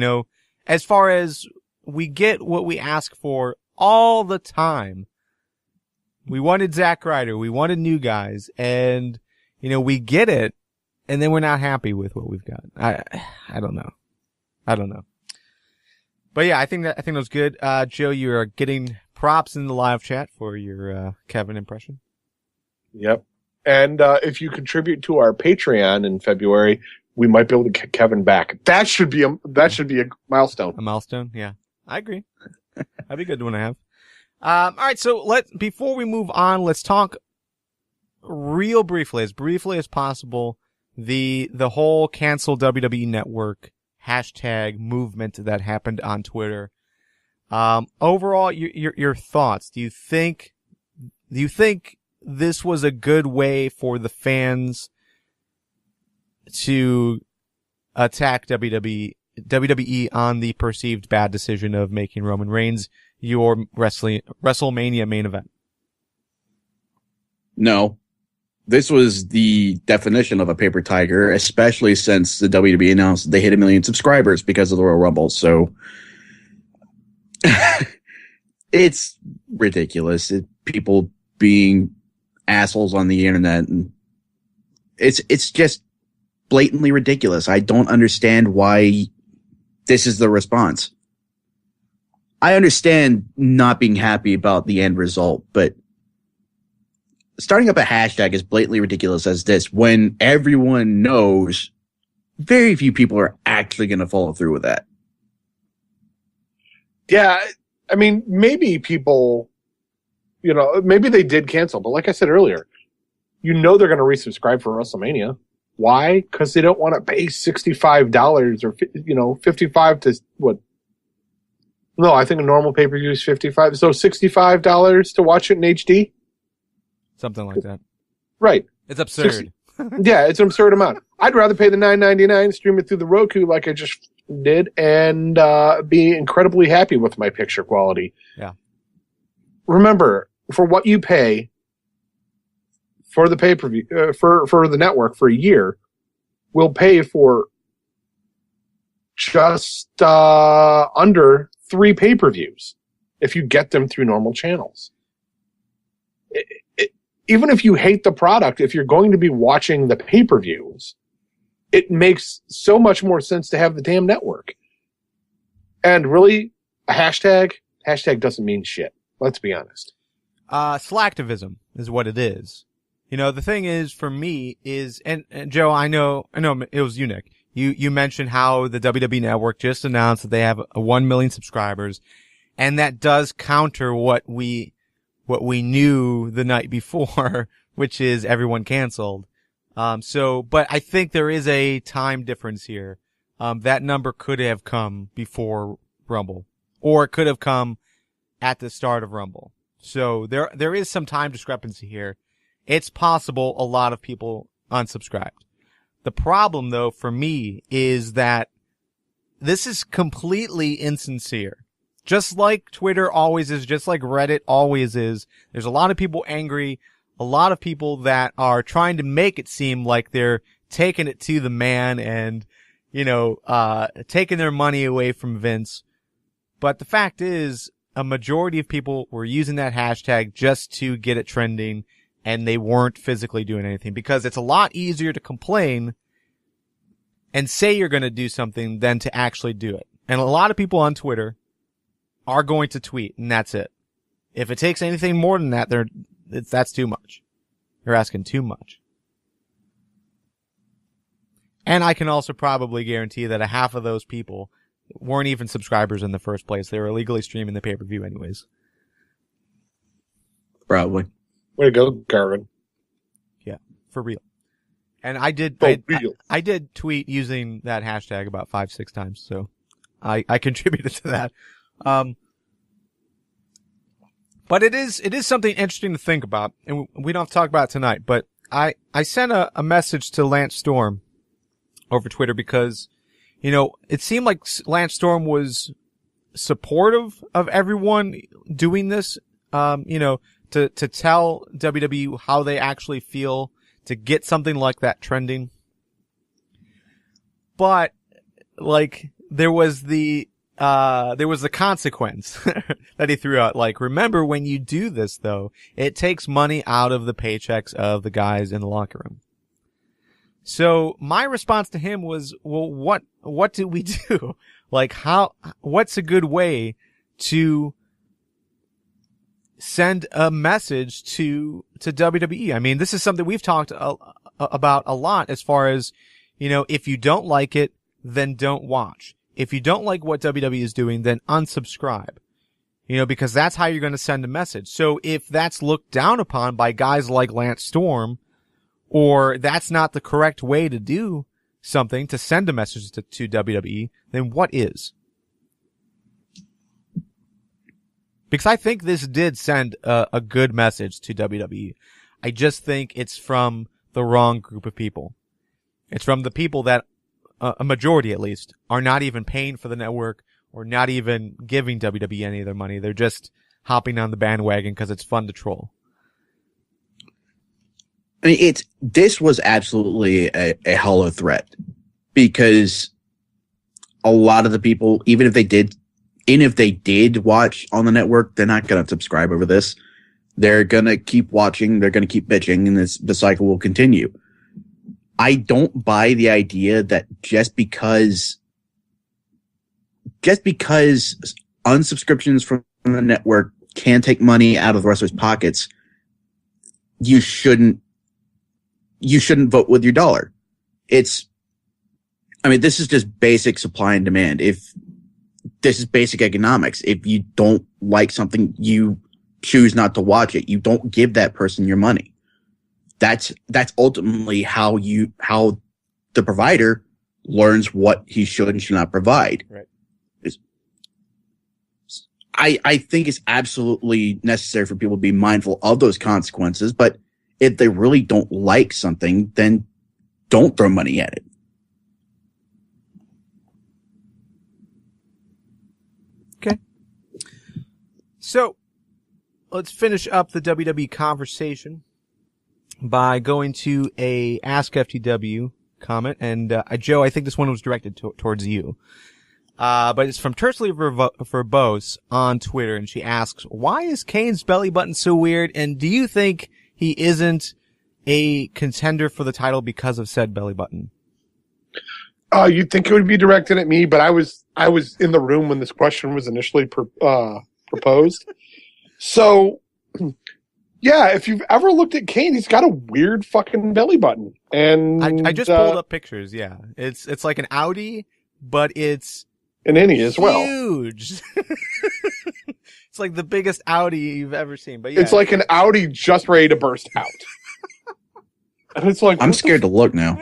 as far as we get what we ask for all the time. We wanted Zack Ryder. We wanted new guys, and, we get it, and then we're not happy with what we've got. I don't know. But yeah, I think that was good. Joe, you are getting props in the live chat for your Kevin impression. Yep. And if you contribute to our Patreon in February, we might be able to get Kevin back. That should be a milestone. A milestone, yeah. I agree. That'd be a good one to have. All right, so before we move on, let's talk real briefly as possible, the whole cancel WWE Network hashtag movement that happened on Twitter. Overall, your thoughts. Do you think this was a good way for the fans to attack WWE on the perceived bad decision of making Roman Reigns your WrestleMania main event? No. This was the definition of a paper tiger, especially since the WWE announced they hit 1 million subscribers because of the Royal Rumble. So it's ridiculous. People being assholes on the internet, and it's just blatantly ridiculous. I don't understand why this is the response. I understand not being happy about the end result, but starting up a hashtag as blatantly ridiculous as this, when everyone knows very few people are actually going to follow through with that. Yeah, I mean, maybe people, maybe they did cancel, but like I said earlier, they're going to resubscribe for WrestleMania. Why? Because they don't want to pay $65 or, 55 to what? No, I think a normal pay-per-view is 55. So $65 to watch it in HD? Something like that. Right. It's absurd. Yeah, it's an absurd amount. I'd rather pay the $9.99, stream it through the Roku like I just did, and be incredibly happy with my picture quality. Yeah. Remember, for what you pay for the pay-per-view, for the network for a year, we'll pay for just under 3 pay-per-views if you get them through normal channels. Even if you hate the product, if you're going to be watching the pay-per-views, it makes so much more sense to have the damn network. And really, a hashtag doesn't mean shit. Let's be honest. Slacktivism is what it is. The thing is, for me, and Joe, I know it was you, Nick. You mentioned how the WWE Network just announced that they have 1 million subscribers, and that does counter what we knew the night before, which is everyone canceled. But I think there is a time difference here. That number could have come before Rumble, or it could have come at the start of Rumble. So there is some time discrepancy here. It's possible a lot of people unsubscribed. The problem, though, for me, is that this is completely insincere. Just like Twitter always is, just like Reddit always is, there's a lot of people angry, a lot of people that are trying to make it seem like they're taking it to the man and, taking their money away from Vince. But the fact is, a majority of people were using that hashtag just to get it trending, and they weren't physically doing anything, because it's a lot easier to complain and say you're going to do something than to actually do it. And a lot of people on Twitter are going to tweet, and that's it. If it takes anything more than that, that's too much. You're asking too much. And I can also probably guarantee that a half of those people weren't even subscribers in the first place. They were illegally streaming the pay-per-view anyways. Probably. Way to go, Garvin. Yeah, for real. And I did tweet using that hashtag about 5-6 times, so I contributed to that. But it is something interesting to think about, and we don't have to talk about it tonight, but I sent a message to Lance Storm over Twitter because, it seemed like Lance Storm was supportive of everyone doing this, to tell WWE how they actually feel to get something like that trending. But, there was the consequence that he threw out. Remember, when you do this, though, it takes money out of the paychecks of the guys in the locker room. So my response to him was, well, what do we do? What's a good way to send a message to WWE. I mean, this is something we've talked about a lot as far as, if you don't like it, then don't watch. If you don't like what WWE is doing, then unsubscribe. Because that's how you're going to send a message. So if that's looked down upon by guys like Lance Storm, or that's not the correct way to do something, to send a message to WWE, then what is? Because I think this did send a good message to WWE. I just think it's from the wrong group of people. It's from the people that, a majority at least, are not even paying for the network or not even giving WWE any of their money. They're just hopping on the bandwagon because it's fun to troll. I mean, this was absolutely a hollow threat, because a lot of the people, even if they did watch on the network, they're not going to subscribe over this. They're going to keep watching. They're going to keep bitching, and the cycle will continue. I don't buy the idea that just because unsubscriptions from the network can take money out of the wrestlers' pockets, you shouldn't vote with your dollar. This is just basic supply and demand. This is basic economics. If you don't like something, you choose not to watch it. You don't give that person your money. That's ultimately how the provider learns what he should and should not provide. Right. I think it's absolutely necessary for people to be mindful of those consequences, but if they really don't like something, then don't throw money at it. Okay. So, let's finish up the WWE conversation by going to a Ask FTW comment. And, Joe, I think this one was directed towards you. But it's from Tersely Verbose on Twitter, and she asks, why is Kane's belly button so weird, and do you think he isn't a contender for the title because of said belly button? You'd think it would be directed at me, but I was in the room when this question was initially proposed. So, yeah, if you've ever looked at Kane, he's got a weird fucking belly button. And I just pulled up pictures, yeah. It's like an Audi, but it's an innie as well. Huge. It's like the biggest Audi you've ever seen. But yeah. It's like an Audi just ready to burst out. And it's like, I'm scared to look now.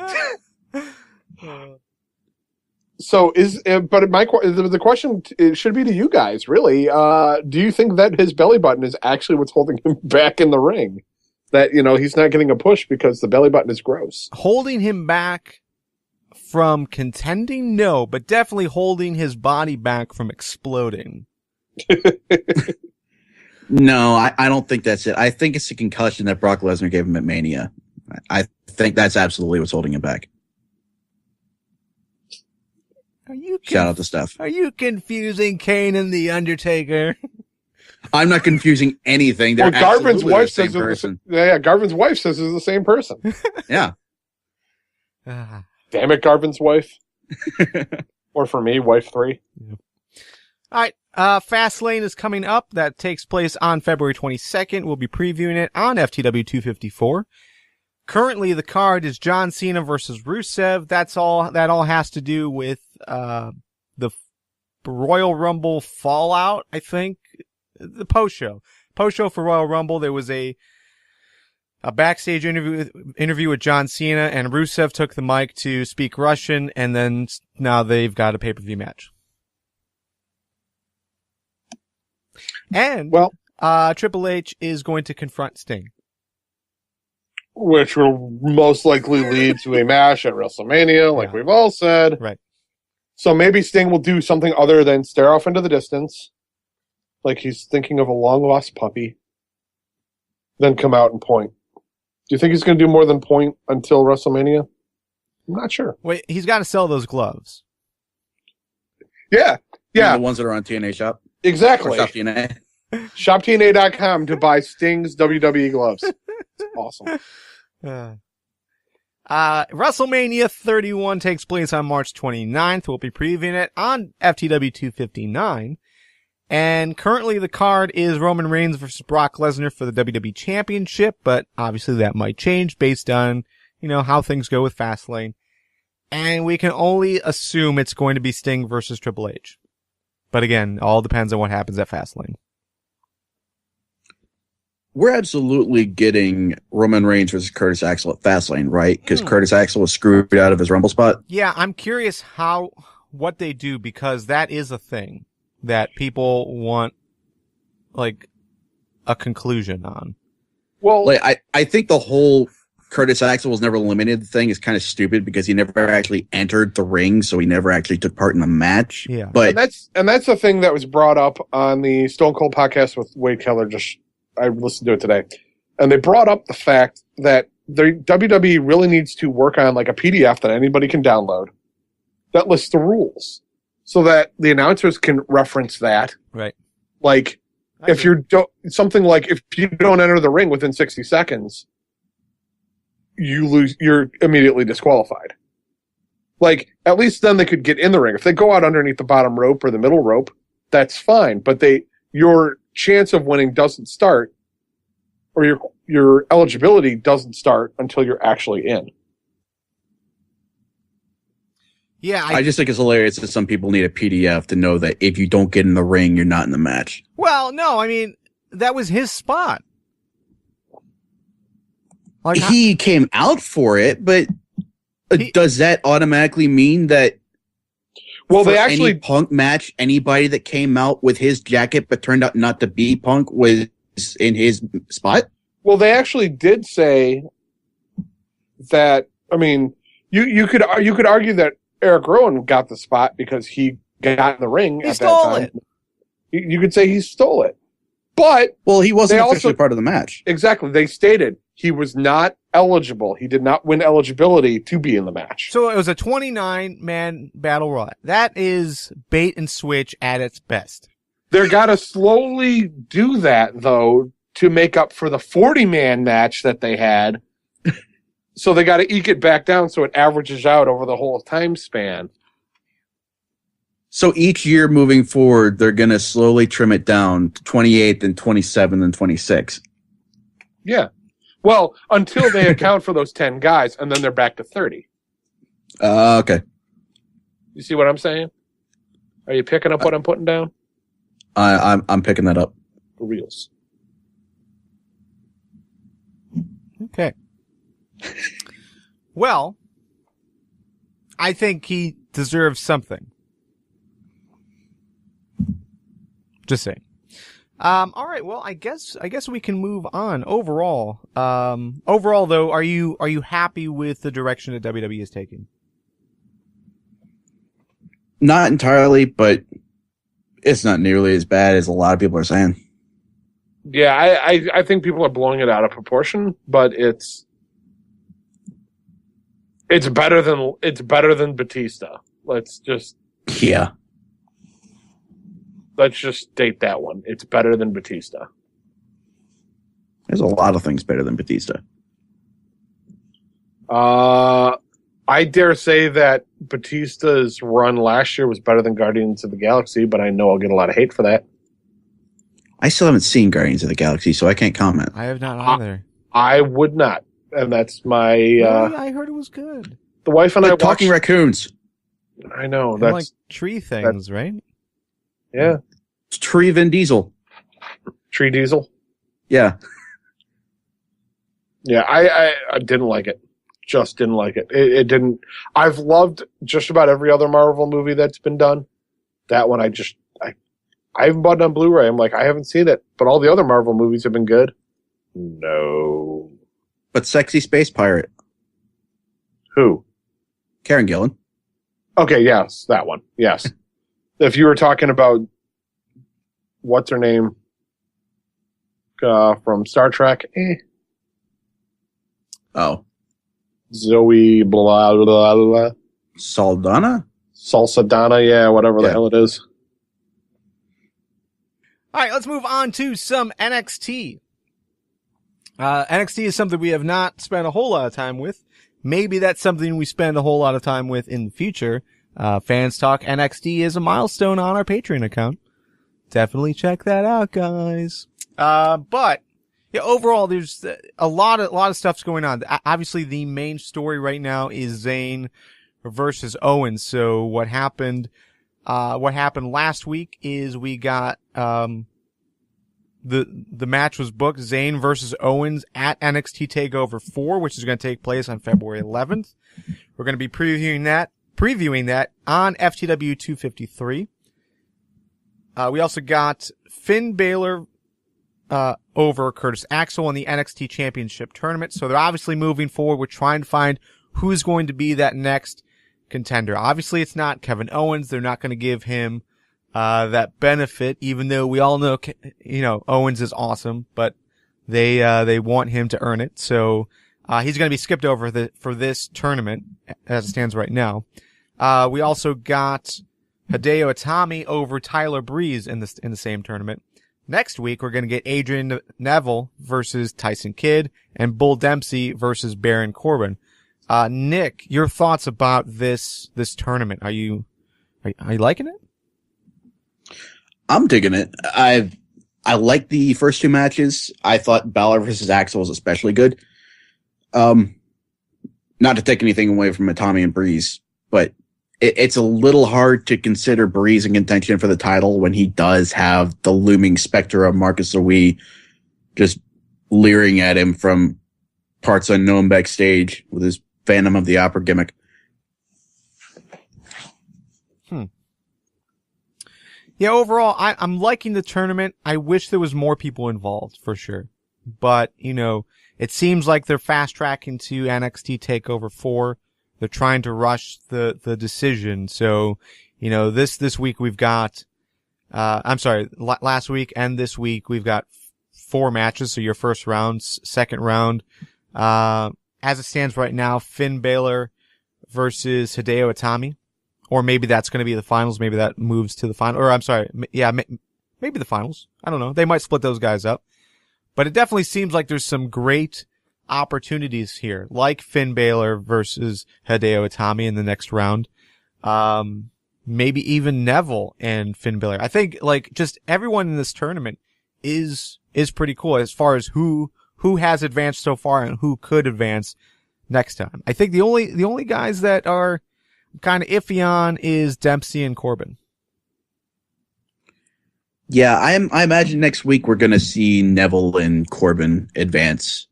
So but the question it should be to you guys, really. Do you think that his belly button is actually what's holding him back in the ring? That, he's not getting a push because the belly button is gross. Holding him back from contending? No, but definitely holding his body back from exploding. No, I don't think that's it. I think it's a concussion that Brock Lesnar gave him at Mania. I think that's absolutely what's holding him back. Shout out to Steph. Are you confusing Kane and The Undertaker? I'm not confusing anything. They're Garvin's wife says person. Garvin's wife says it's the same person. Yeah. Damn it, Garvin's wife. Or for me, wife 3. Yeah. All right. Fastlane is coming up. That takes place on February 22nd. We'll be previewing it on FTW254. Currently, the card is John Cena versus Rusev. That all has to do with the Royal Rumble fallout, I think. The post-show for Royal Rumble. There was a backstage interview with John Cena, and Rusev took the mic to speak Russian, and then now they've got a pay-per-view match. And Triple H is going to confront Sting, which will most likely lead to a match at WrestleMania, like we've all said. Right. So maybe Sting will do something other than stare off into the distance, like he's thinking of a long-lost puppy, then come out and point. Do you think he's going to do more than point until WrestleMania? I'm not sure. Wait, he's got to sell those gloves. Yeah. The ones that are on TNA Shop? Exactly. Or Shop TNA. ShopTNA.com to buy Sting's WWE gloves. It's awesome. WrestleMania 31 takes place on March 29th. We'll be previewing it on FTW 259. And currently the card is Roman Reigns versus Brock Lesnar for the WWE Championship, but obviously that might change based on, how things go with Fastlane. And we can only assume it's going to be Sting versus Triple H. But again, all depends on what happens at Fastlane. We're absolutely getting Roman Reigns versus Curtis Axel at Fastlane, right? Because Curtis Axel was screwed out of his Rumble spot. Yeah, I'm curious what they do, because that is a thing that people want, like, a conclusion on. Well, like, I think the whole Curtis Axel was never eliminated thing is kind of stupid because he never actually entered the ring, so he never actually took part in the match. Yeah, but and that's the thing that was brought up on the Stone Cold podcast with Wade Keller. I listened to it today, and they brought up the fact that the WWE really needs to work on like a PDF that anybody can download that lists the rules, so that the announcers can reference that. Right. Like, if you don't enter the ring within 60 seconds, you're immediately disqualified. Like, at least then they could get in the ring. If they go out underneath the bottom rope or the middle rope, that's fine. But your chance of winning doesn't start, or your eligibility doesn't start until you're actually in. Yeah, I just think it's hilarious that some people need a PDF to know that if you don't get in the ring, you're not in the match. Well, no, I mean, that was his spot. Like, he came out for it, but does that automatically mean that any Punk match, anybody that came out with his jacket but turned out not to be Punk was in his spot? Well, they actually did say that. I mean, you could argue that Eric Rowan got the spot because he got in the ring at that time. It. You could say he stole it. But he wasn't officially part of the match. Exactly. They stated he was not eligible. He did not win eligibility to be in the match. So it was a 29-man battle royal. That is bait and switch at its best. They're got to slowly do that, though, to make up for the 40-man match that they had. So they got to eke it back down so it averages out over the whole time span. So each year moving forward, they're going to slowly trim it down to 28, then 27, then 26. Yeah. Well, until they account for those 10 guys, and then they're back to 30. Okay. You see what I'm saying? Are you picking up what I'm putting down? I'm picking that up. For reals. Okay. Well, I think he deserves something. Just saying. All right. Well, I guess we can move on. Overall, though, are you happy with the direction that WWE is taking? Not entirely, but it's not nearly as bad as a lot of people are saying. Yeah, I think people are blowing it out of proportion, but it's better than Batista. Let's just state that one. It's better than Batista. There's a lot of things better than Batista. I dare say that Batista's run last year was better than Guardians of the Galaxy, but I know I'll get a lot of hate for that. I still haven't seen Guardians of the Galaxy, so I can't comment. I have not either. I would not, and that's my. Really? I heard it was good. The wife and I watched Talking Raccoons. I know They're that's like tree things, right? Yeah, it's Tree Vin Diesel. Tree Diesel. Yeah. Yeah, I didn't like it. Just didn't like it. It didn't. I've loved just about every other Marvel movie that's been done. That one I haven't bought it on Blu-ray. I'm like, I haven't seen it, but all the other Marvel movies have been good. No. But Sexy Space Pirate. Who? Karen Gillan. Okay, yes, that one. Yes. If you were talking about what's her name from Star Trek, Oh. Zoe blah blah blah blah. Saldana? Salsadana, yeah, whatever the hell it is. All right, let's move on to some NXT. NXT is something we have not spent a whole lot of time with. Maybe that's something we spend a whole lot of time with in the future. Fans Talk NXT is a milestone on our Patreon account. Definitely check that out, guys. But yeah, overall, there's a lot of stuff's going on. Obviously, the main story right now is Zayn versus Owens. So what happened last week is we got, the match was booked, Zayn versus Owens at NXT Takeover 4, which is going to take place on February 11th. We're going to be previewing that on FTW253. We also got Finn Balor over Curtis Axel in the NXT Championship Tournament. So they're obviously moving forward. We're trying to find who's going to be that next contender. Obviously, it's not Kevin Owens. They're not going to give him that benefit, even though we all know, Owens is awesome, but they want him to earn it. So he's going to be skipped over for this tournament as it stands right now. We also got Hideo Itami over Tyler Breeze in the same tournament. Next week, we're going to get Adrian Neville versus Tyson Kidd and Bull Dempsey versus Baron Corbin. Nick, your thoughts about this tournament? Are you liking it? I'm digging it. I like the first two matches. I thought Balor versus Axel was especially good. Not to take anything away from Itami and Breeze, but it's a little hard to consider Breeze in contention for the title when he does have the looming specter of Marcus Louis just leering at him from parts unknown backstage with his Phantom of the Opera gimmick. Yeah, overall, I'm liking the tournament. I wish there was more people involved, for sure. But, it seems like they're fast-tracking to NXT TakeOver 4. They're trying to rush the decision. So, this week we've got, last week and this week we've got 4 matches. So your first round, second round. As it stands right now, Finn Balor versus Hideo Itami. Or maybe that's going to be the finals. Maybe that moves to the final. Or maybe the finals. I don't know. They might split those guys up. But it definitely seems like there's some great opportunities here, like Finn Balor versus Hideo Itami in the next round. Maybe even Neville and Finn Balor. I think just everyone in this tournament is pretty cool as far as who has advanced so far and who could advance next time. I think the only guys that are kind of iffy on is Dempsey and Corbin. Yeah, I imagine next week we're going to see Neville and Corbin advance.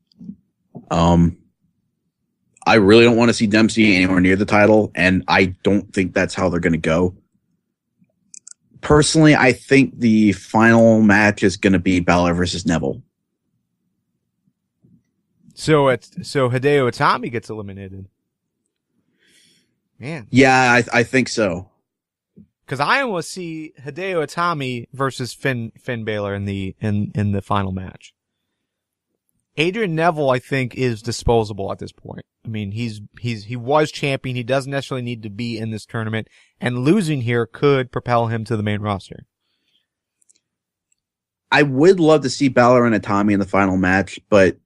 I really don't want to see Dempsey anywhere near the title, and I don't think that's how they're going to go. Personally, I think the final match is going to be Balor versus Neville. So Hideo Itami gets eliminated. Man. Yeah, I think so. Because I almost see Hideo Itami versus Finn Balor in the final match. Adrian Neville, I think, is disposable at this point. I mean, he was champion. He doesn't necessarily need to be in this tournament, and losing here could propel him to the main roster. I would love to see Balor and Itami in the final match, but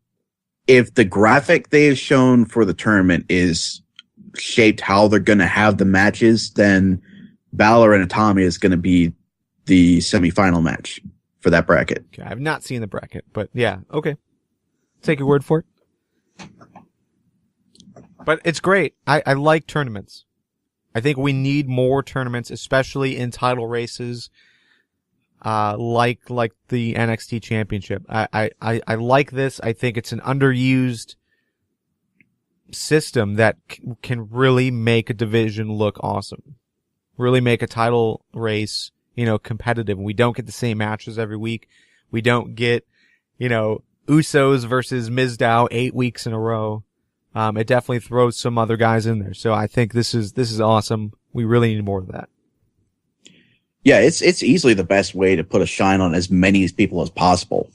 if the graphic they have shown for the tournament is shaped how they're going to have the matches, then Balor and Itami is going to be the semifinal match for that bracket. Okay, I've not seen the bracket, but yeah, okay. Take your word for it. But it's great. I like tournaments. I think we need more tournaments, especially in title races, like the NXT Championship. I like this. I think it's an underused system that can really make a division look awesome. Really make a title race, competitive. We don't get the same matches every week. We don't get, Usos versus Mizdow 8 weeks in a row. It definitely throws some other guys in there. So I think this is awesome. We really need more of that. Yeah, it's easily the best way to put a shine on as many people as possible.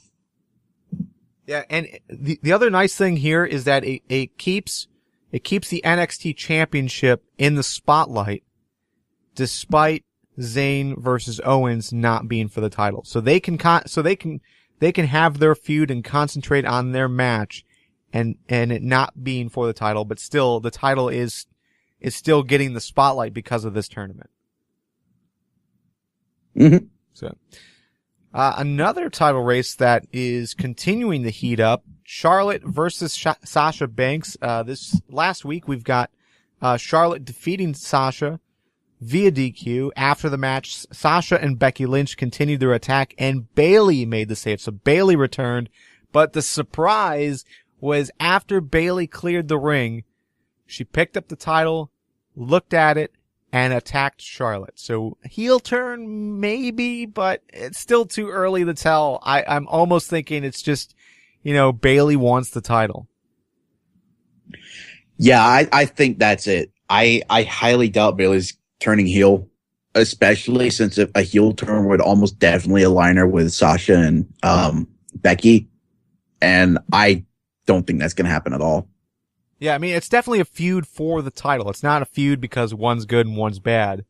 Yeah, and the other nice thing here is that it keeps the NXT Championship in the spotlight, despite Zayn versus Owens not being for the title. So they can have their feud and concentrate on their match, and it not being for the title, but still the title is still getting the spotlight because of this tournament. Mm-hmm. So, Another title race that is continuing to heat up, Charlotte versus Sasha Banks. This last week we've got Charlotte defeating Sasha via DQ. After the match, Sasha and Becky Lynch continued their attack, and Bayley made the save. So Bayley returned, but the surprise was after Bayley cleared the ring, she picked up the title, looked at it, and attacked Charlotte. So heel turn, maybe, but it's still too early to tell. I'm almost thinking it's just, Bayley wants the title. Yeah, I think that's it. I highly doubt Bayley's turning heel, especially since a heel turn would almost definitely align her with Sasha and Becky. And I don't think that's going to happen at all. Yeah, I mean, it's definitely a feud for the title. It's not a feud because one's good and one's bad.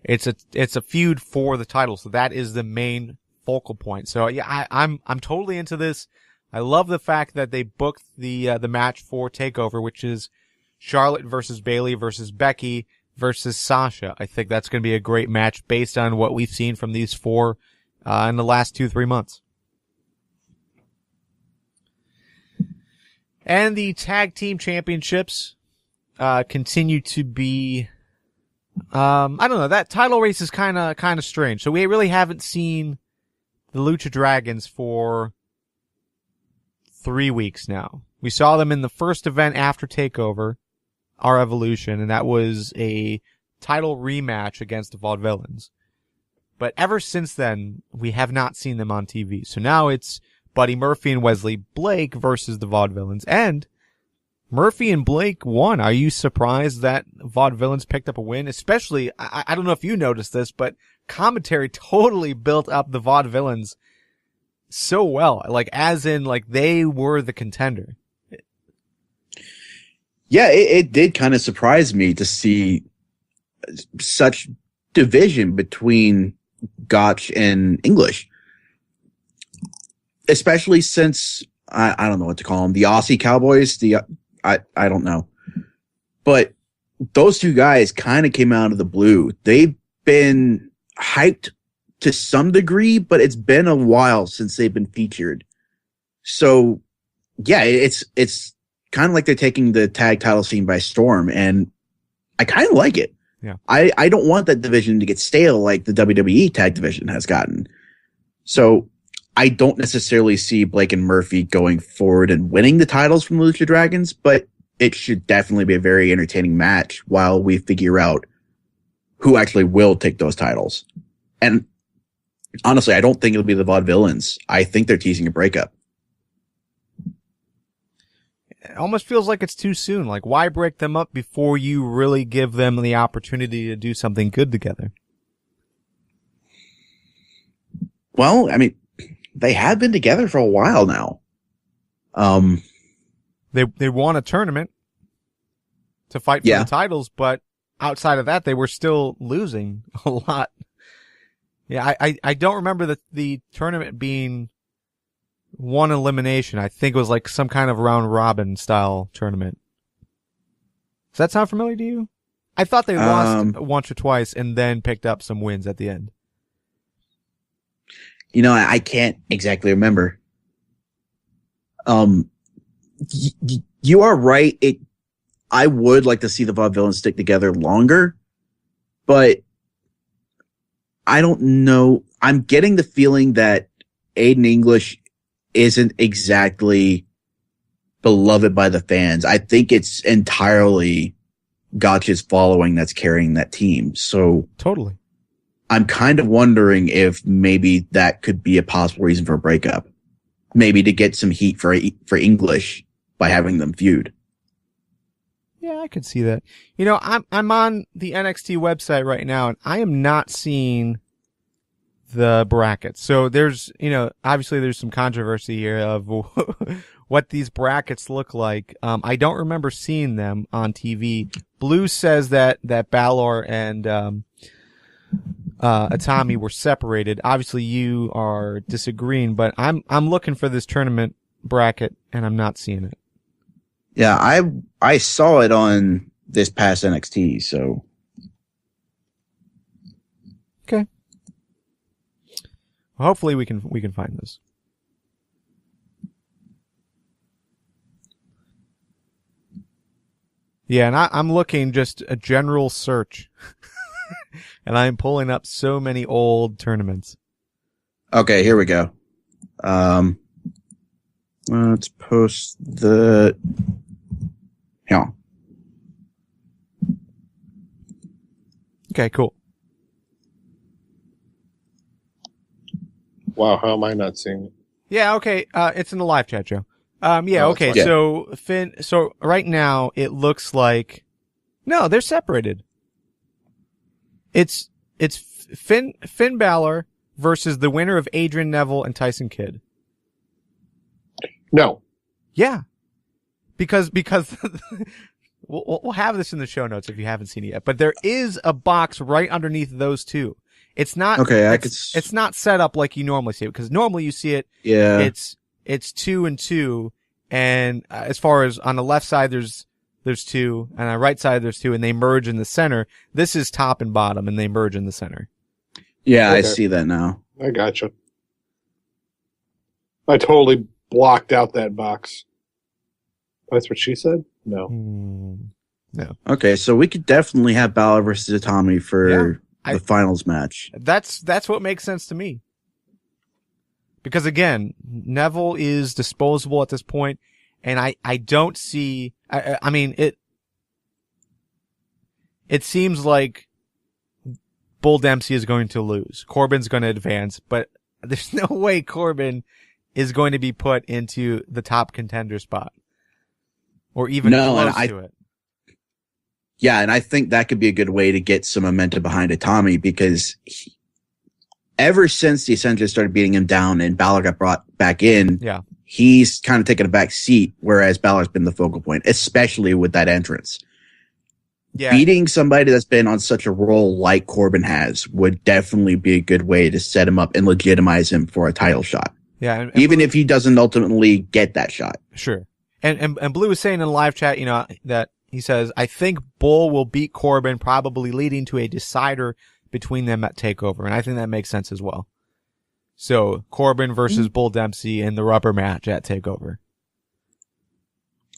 It's a feud for the title. So that is the main focal point. So yeah, I'm totally into this. I love the fact that they booked the match for TakeOver, which is Charlotte versus Bayley versus Becky versus Sasha. I think that's going to be a great match based on what we've seen from these four in the last 2-3 months. And the tag team championships continue to be I don't know, that title race is kind of strange. So we really haven't seen the Lucha Dragons for 3 weeks now. We saw them in the first event after TakeOver, Our Evolution, and that was a title rematch against the Vaudevillains. But ever since then, we have not seen them on TV. So now it's Buddy Murphy and Wesley Blake versus the Vaudevillains. And Murphy and Blake won. Are you surprised that Vaudevillains picked up a win? Especially, I don't know if you noticed this, but commentary totally built up the Vaudevillains so well. Like, as in, like, they were the contender. Yeah, it did kind of surprise me to see such division between Gotch and English. Especially since, I don't know what to call them, the Aussie Cowboys, I don't know. But those two guys kind of came out of the blue. They've been hyped to some degree, but it's been a while since they've been featured. So, yeah, it's kind of like they're taking the tag title scene by storm, and I kind of like it. Yeah. I don't want that division to get stale like the WWE tag division has gotten. So I don't necessarily see Blake and Murphy going forward and winning the titles from the Lucha Dragons, but it should definitely be a very entertaining match while we figure out who actually will take those titles. And honestly, I don't think it'll be the Vaudevillains. I think they're teasing a breakup. It almost feels like it's too soon. Like, why break them up before you really give them the opportunity to do something good together? Well, I mean, they have been together for a while now. They won a tournament to fight for the titles, but outside of that, they were still losing a lot. Yeah, I don't remember the tournament being one elimination. I think it was like some kind of round robin style tournament. Does that sound familiar to you? I thought they lost once or twice and then picked up some wins at the end. You know, I can't exactly remember. You are right. I would like to see the Vaudevillains stick together longer, but I don't know. I'm getting the feeling that Aiden English isn't exactly beloved by the fans. I think it's entirely Gotch's following that's carrying that team. So totally. I'm kind of wondering if maybe that could be a possible reason for a breakup. Maybe to get some heat for English by having them feud. Yeah, I could see that. You know, I'm on the NXT website right now, and I am not seeing the brackets. So there's, obviously there's some controversy here of what these brackets look like. I don't remember seeing them on TV. Blue says that Balor and Atami were separated. Obviously you are disagreeing, but I'm looking for this tournament bracket and I'm not seeing it. Yeah, I saw it on this past NXT, so. Okay. Hopefully we can find this. Yeah, and I'm looking just a general search, and I'm pulling up so many old tournaments. Okay, here we go. Let's post the. Yeah. Okay, cool. Wow, how am I not seeing it? Yeah, okay. It's in the live chat, Joe. Yeah, Oh, okay. that's fine. So so right now it looks like no, they're separated. It's Finn Balor versus the winner of Adrian Neville and Tyson Kidd. No. Yeah, because we'll have this in the show notes if you haven't seen it yet. But there is a box right underneath those two. It's not Okay, it's not set up like you normally see it, because normally you see it. Yeah. It's 2 and 2, and as far as on the left side there's 2, and on the right side there's 2, and they merge in the center. This is top and bottom, and they merge in the center. Yeah, I Okay. see that now. I gotcha. I totally blocked out that box. That's what she said? No. No, Okay, so we could definitely have Balor versus Itami for I- the finals match. that's what makes sense to me. Because again, Neville is disposable at this point, and I don't see. I mean it seems like Bull Dempsey is going to lose. Corbin's going to advance, but there's no way Corbin is going to be put into the top contender spot, or even No, and close to it. Yeah, and I think that could be a good way to get some momentum behind Itami, because ever since the Ascension started beating him down and Balor got brought back in, Yeah. he's kind of taken a back seat, whereas Balor's been the focal point, especially with that entrance. Yeah. Beating somebody that's been on such a roll like Corbin has would definitely be a good way to set him up and legitimize him for a title shot, Yeah. And even if he doesn't ultimately get that shot. Sure. And Blue is saying in the live chat, that he says, I think Bull will beat Corbin, probably leading to a decider between them at TakeOver. And I think that makes sense as well. So Corbin versus Bull Dempsey in the rubber match at TakeOver.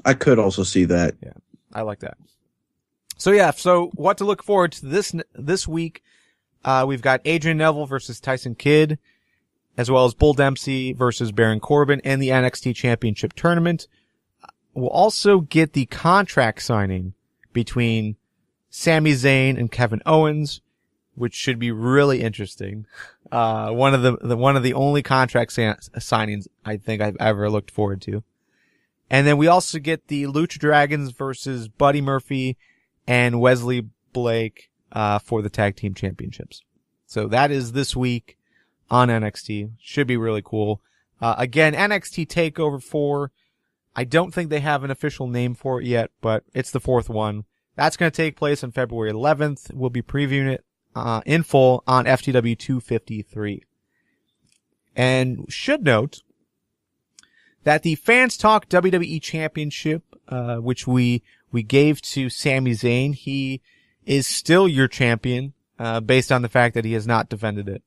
I could also see that. Yeah. I like that. So what to look forward to this week. We've got Adrian Neville versus Tyson Kidd, as well as Bull Dempsey versus Baron Corbin in the NXT Championship Tournament. We'll also get the contract signing between Sami Zayn and Kevin Owens, which should be really interesting. One of the only contract signings I think I've ever looked forward to. And then we also get the Lucha Dragons versus Buddy Murphy and Wesley Blake for the Tag Team Championships. So that is this week on NXT. Should be really cool. Again, NXT TakeOver 4. I don't think they have an official name for it yet, but it's the 4th one. That's going to take place on February 11th. We'll be previewing it in full on FTW253. And should note that the Fans Talk WWE Championship, which we gave to Sami Zayn, he is still your champion, based on the fact that he has not defended it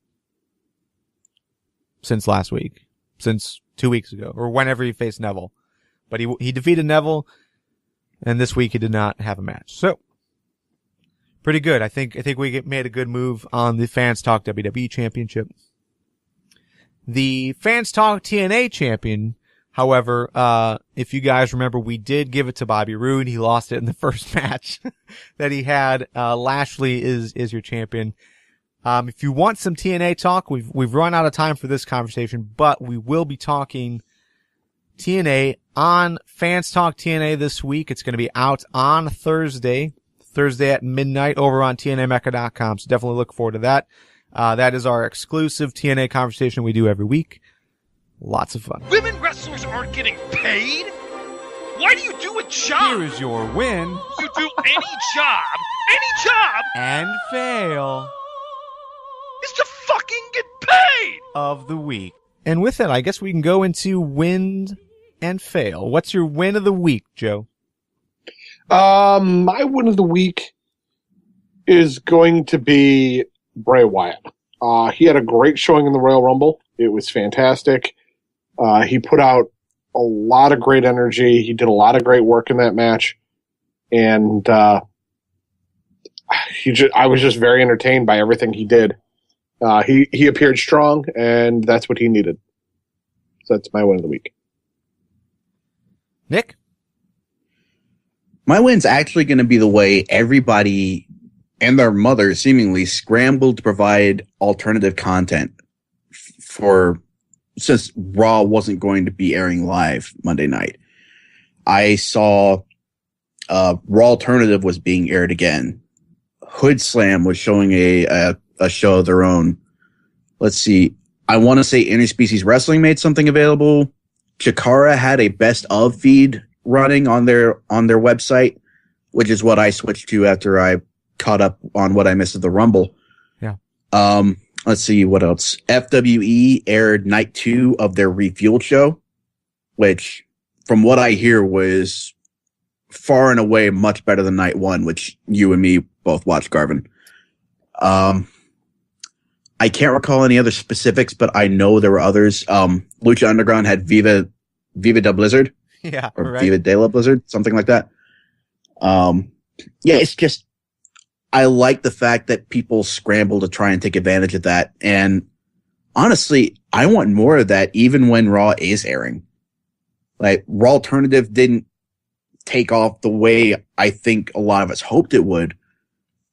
since last week, since 2 weeks ago, or whenever he faced Neville. But he defeated Neville, and this week he did not have a match. So, pretty good. I think we made a good move on the Fans Talk WWE Championship. The Fans Talk TNA Champion, however, if you guys remember, we did give it to Bobby Roode. He lost it in the first match that he had. Lashley is your champion. If you want some TNA talk, we've run out of time for this conversation, but we will be talking TNA on Fans Talk TNA this week. It's going to be out on Thursday at midnight over on TNAMecca.com. So definitely look forward to that. That is our exclusive TNA conversation we do every week. Lots of fun. Women wrestlers aren't getting paid? Why do you do a job? Here is your win You do any job, and fail is to fucking get paid! of the week. And with that, I guess we can go into win and fail. What's your win of the week, Joe? My win of the week is going to be Bray Wyatt. He had a great showing in the Royal Rumble. It was fantastic. He put out a lot of great energy. He did a lot of great work in that match. And I was just very entertained by everything he did. He appeared strong, and that's what he needed. So that's my win of the week. Nick? My win's actually going to be the way everybody and their mother seemingly scrambled to provide alternative content since Raw wasn't going to be airing live Monday night. I saw Raw Alternative was being aired again. Hood Slam was showing a show of their own. Let's see. I want to say Interspecies Wrestling made something available. Chikara had a best of feed running on their website, which is what I switched to after I caught up on what I missed of the Rumble. Yeah. Let's see what else. FWE aired night 2 of their Refueled show, which from what I hear was far and away much better than night 1, which you and me both watched, Garvin. I can't recall any other specifics, but I know there were others. Lucha Underground had Viva de Blizzard. Yeah. Or right. Viva de la Blizzard, something like that. Yeah, it's just, I like the fact that people scramble to try and take advantage of that. And honestly, I want more of that even when Raw is airing. Like, Raw Alternative didn't take off the way I think a lot of us hoped it would.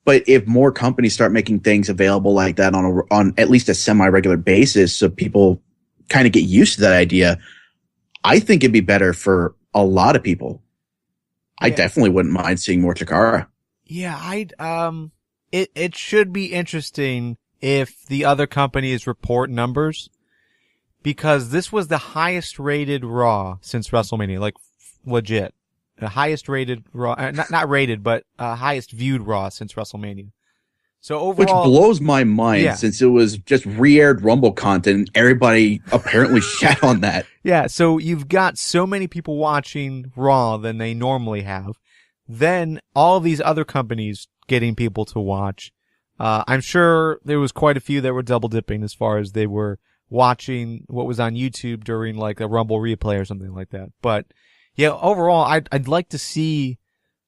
But if more companies start making things available like that on at least a semi-regular basis, so people kind of get used to that idea, I think it'd be better for a lot of people. I definitely wouldn't mind seeing more Chikara. Yeah, it should be interesting if the other companies report numbers, because this was the highest rated Raw since WrestleMania, like legit. The highest rated Raw, not rated, but highest viewed Raw since WrestleMania. So overall, which blows my mind, since it was just re-aired Rumble content. Everybody apparently shat on that. Yeah, so you've got so many people watching Raw than they normally have. Then all of these other companies getting people to watch. I'm sure there was quite a few that were double dipping as far as they were watching what was on YouTube during like a Rumble replay or something like that. But yeah, overall, I'd like to see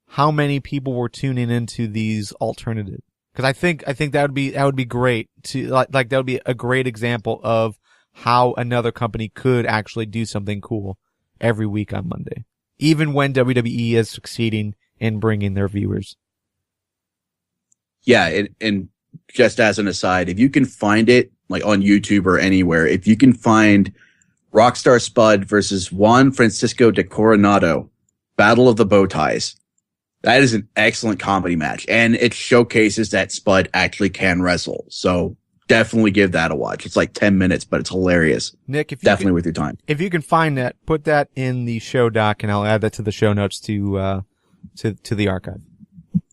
how many people were tuning into these alternative, because I think that would be great to like that would be a great example of how another company could actually do something cool every week on Monday, even when WWE is succeeding in bringing their viewers. Yeah, and just as an aside, if you can find it like on YouTube or anywhere, if you can find Rockstar Spud versus Juan Francisco de Coronado, Battle of the Bow Ties. That is an excellent comedy match, and it showcases that Spud actually can wrestle. So definitely give that a watch. It's like 10 minutes, but it's hilarious. Nick, if you definitely worth your time. If you can find that, put that in the show doc, and I'll add that to the show notes to the archive.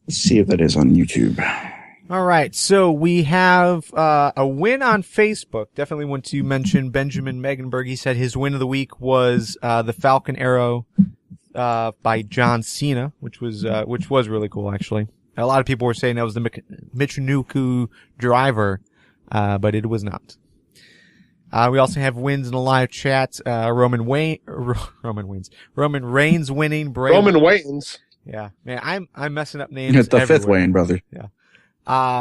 Let's see if that is on YouTube. All right, so we have a win on Facebook. Definitely want to mention Benjamin Megenberg. He said his win of the week was the Falcon Arrow by John Cena, which was really cool, actually. A lot of people were saying that was the Michinoku driver, but it was not. We also have wins in the live chat. Roman Reigns winning. Roman Wayans. Yeah, man, I'm messing up names. The everywhere. fifth Wayne brother. Yeah.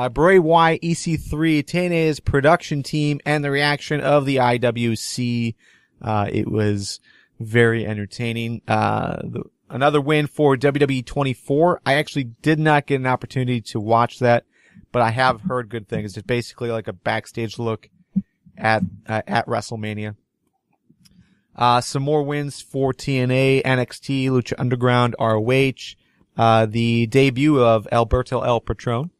Bray Wyatt, EC3, TNA's production team, and the reaction of the IWC. It was very entertaining. Another win for WWE24. I actually did not get an opportunity to watch that, but I have heard good things. It's basically like a backstage look at WrestleMania. Some more wins for TNA, NXT, Lucha Underground, ROH. The debut of Alberto El Patron.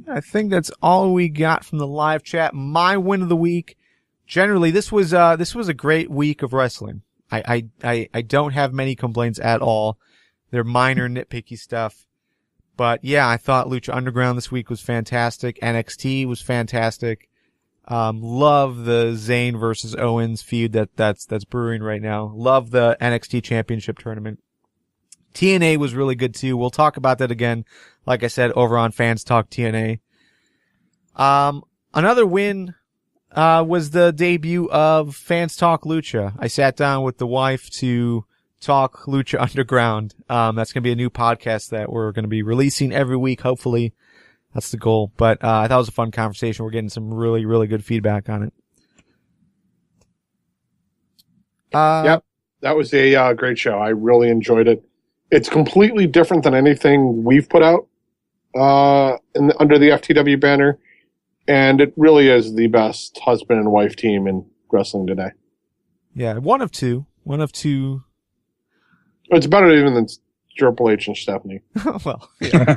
I think that's all we got from the live chat. My win of the week. Generally, this was a great week of wrestling. I don't have many complaints at all. They're minor nitpicky stuff. But yeah, I thought Lucha Underground this week was fantastic. NXT was fantastic. Love the Zayn versus Owens feud that's brewing right now. Love the NXT Championship tournament. TNA was really good too. We'll talk about that again, like I said, over on Fans Talk TNA. Another win was the debut of Fans Talk Lucha. I sat down with the wife to talk Lucha Underground. That's going to be a new podcast that we're going to be releasing every week, hopefully. That's the goal. But I thought it was a fun conversation. We're getting some really, really good feedback on it. Yep, that was a great show. I really enjoyed it. It's completely different than anything we've put out under the FTW banner, and it really is the best husband and wife team in wrestling today. Yeah, one of two. It's better even than Triple H and Stephanie. Well, yeah.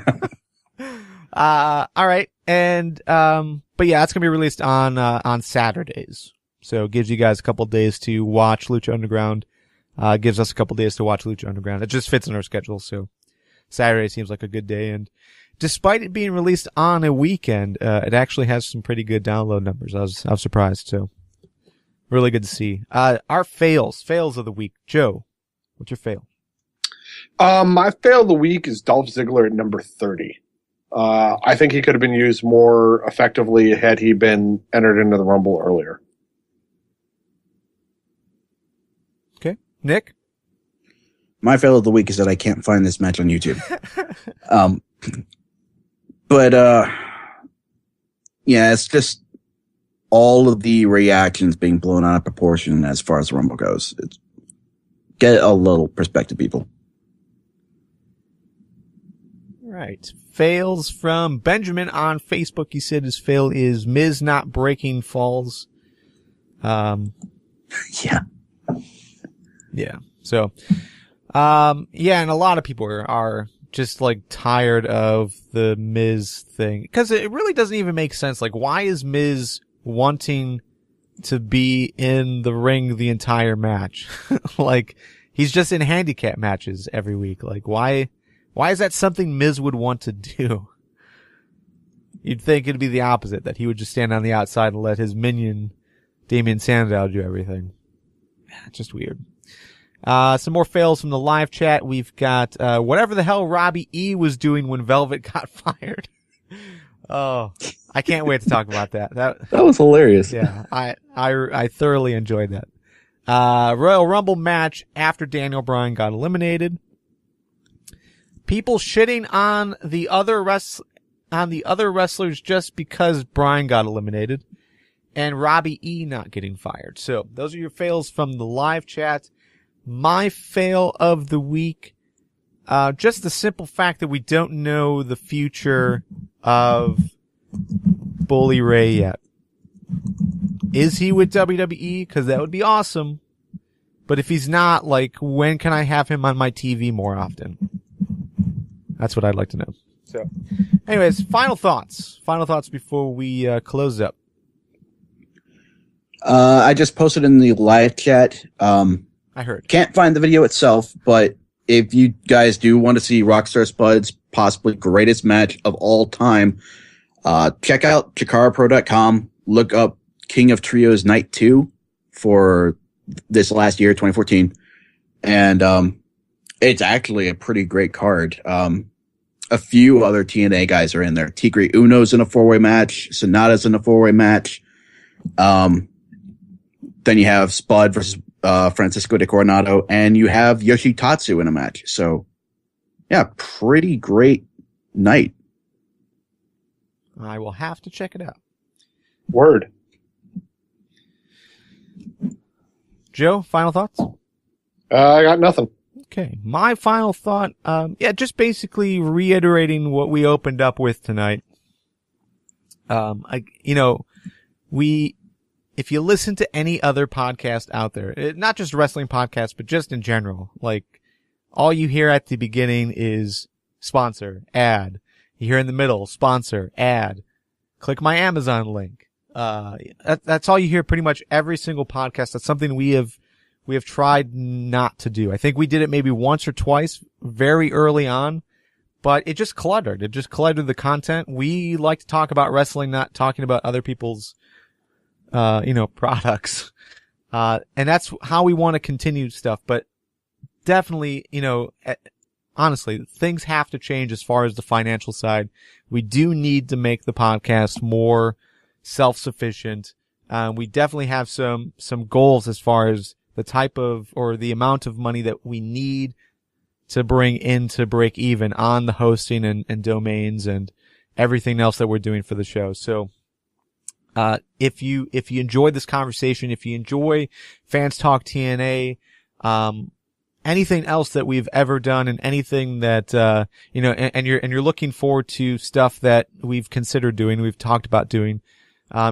All right, and but yeah, it's gonna be released on Saturdays. So it gives you guys a couple days to watch Lucha Underground. Gives us a couple days to watch Lucha Underground. It just fits in our schedule, so Saturday seems like a good day. And despite it being released on a weekend, it actually has some pretty good download numbers. I was surprised, so really good to see. Our fails of the week. Joe, what's your fail? My fail of the week is Dolph Ziggler at number 30. I think he could have been used more effectively had he been entered into the Rumble earlier. Nick? My fail of the week is that I can't find this match on YouTube. But yeah, it's just all of the reactions being blown out of proportion as far as the Rumble goes. Get a little perspective, people. Right. Fails from Benjamin on Facebook. He said his fail is Miz not breaking falls. Yeah. Yeah. So, yeah, and a lot of people are just like tired of the Miz thing because it really doesn't even make sense. Like, why is Miz wanting to be in the ring the entire match? Like, he's just in handicap matches every week. Like, why is that something Miz would want to do? You'd think it'd be the opposite, that he would just stand on the outside and let his minion, Damian Sandow, do everything. Just weird. Some more fails from the live chat. We've got, whatever the hell Robbie E was doing when Velvet got fired. Oh, I can't wait to talk about that. That was hilarious. Yeah, I thoroughly enjoyed that. Royal Rumble match after Daniel Bryan got eliminated. People shitting on the other wrestlers just because Bryan got eliminated. And Robbie E not getting fired. So those are your fails from the live chat. My fail of the week, just the simple fact that we don't know the future of Bully Ray yet. Is he with WWE? Because that would be awesome. But if he's not, like, when can I have him on my TV more often? That's what I'd like to know. So, anyways, final thoughts. Final thoughts before we close up. I just posted in the live chat. I heard. Can't find the video itself, but if you guys do want to see Rockstar Spud's possibly greatest match of all time, check out ChikaraPro.com. Look up King of Trios Night 2 for this last year, 2014. And it's actually a pretty great card. A few other TNA guys are in there. Tigre Uno's in a 4-way match. Sonata's in a 4-way match. Then you have Spud versus Francisco de Coronado, and you have Yoshitatsu in a match. So, yeah, pretty great night. I will have to check it out. Word. Joe, final thoughts? I got nothing. Okay. My final thought, just basically reiterating what we opened up with tonight. If you listen to any other podcast out there, not just wrestling podcasts, but just in general, like, all you hear at the beginning is sponsor, ad. You hear in the middle, sponsor, ad. Click my Amazon link. That's all you hear pretty much every single podcast. That's something we have tried not to do. I think we did it maybe once or twice very early on, but it just cluttered. It just cluttered the content. We like to talk about wrestling, not talking about other people's products. And that's how we want to continue stuff. But definitely, honestly, things have to change as far as the financial side. We do need to make the podcast more self-sufficient. We definitely have some goals as far as the type of, or the amount of money that we need to bring in to break even on the hosting and domains and everything else that we're doing for the show. So, if you enjoyed this conversation, if you enjoy Fans Talk TNA, anything else that we've ever done and anything that, and you're looking forward to stuff that we've considered doing, we've talked about doing,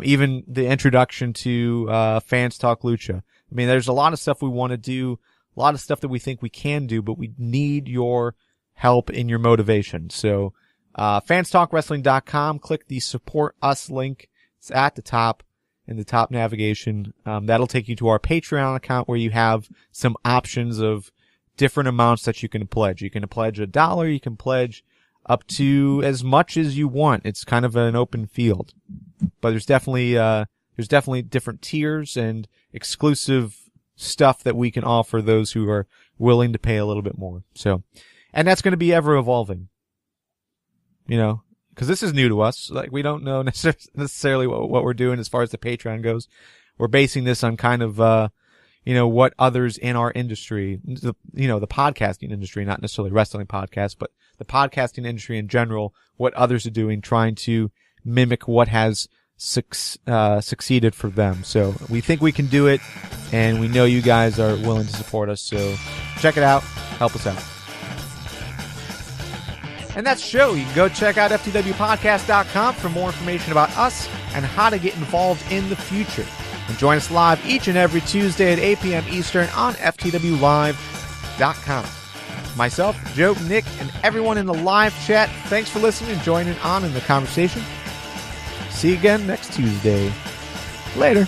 even the introduction to, Fans Talk Lucha. I mean, there's a lot of stuff we want to do, a lot of stuff that we think we can do, but we need your help in your motivation. So, fanstalkwrestling.com, click the support us link. It's at the top in the top navigation. That'll take you to our Patreon account where you have some options of different amounts that you can pledge. You can pledge $1. You can pledge up to as much as you want. It's kind of an open field, but there's definitely different tiers and exclusive stuff that we can offer those who are willing to pay a little bit more. So, and that's going to be ever evolving, because this is new to us. Like, we don't know necessarily what we're doing as far as the Patreon goes. We're basing this on kind of, what others in our industry, the podcasting industry, not necessarily wrestling podcasts, but the podcasting industry in general, what others are doing, trying to mimic what has succeeded for them. So we think we can do it, and we know you guys are willing to support us. So check it out. Help us out. And that's the show. You can go check out FTWpodcast.com for more information about us and how to get involved in the future. And join us live each and every Tuesday at 8 p.m. Eastern on FTWlive.com. Myself, Joe, Nick, and everyone in the live chat, thanks for listening and joining on in the conversation. See you again next Tuesday. Later.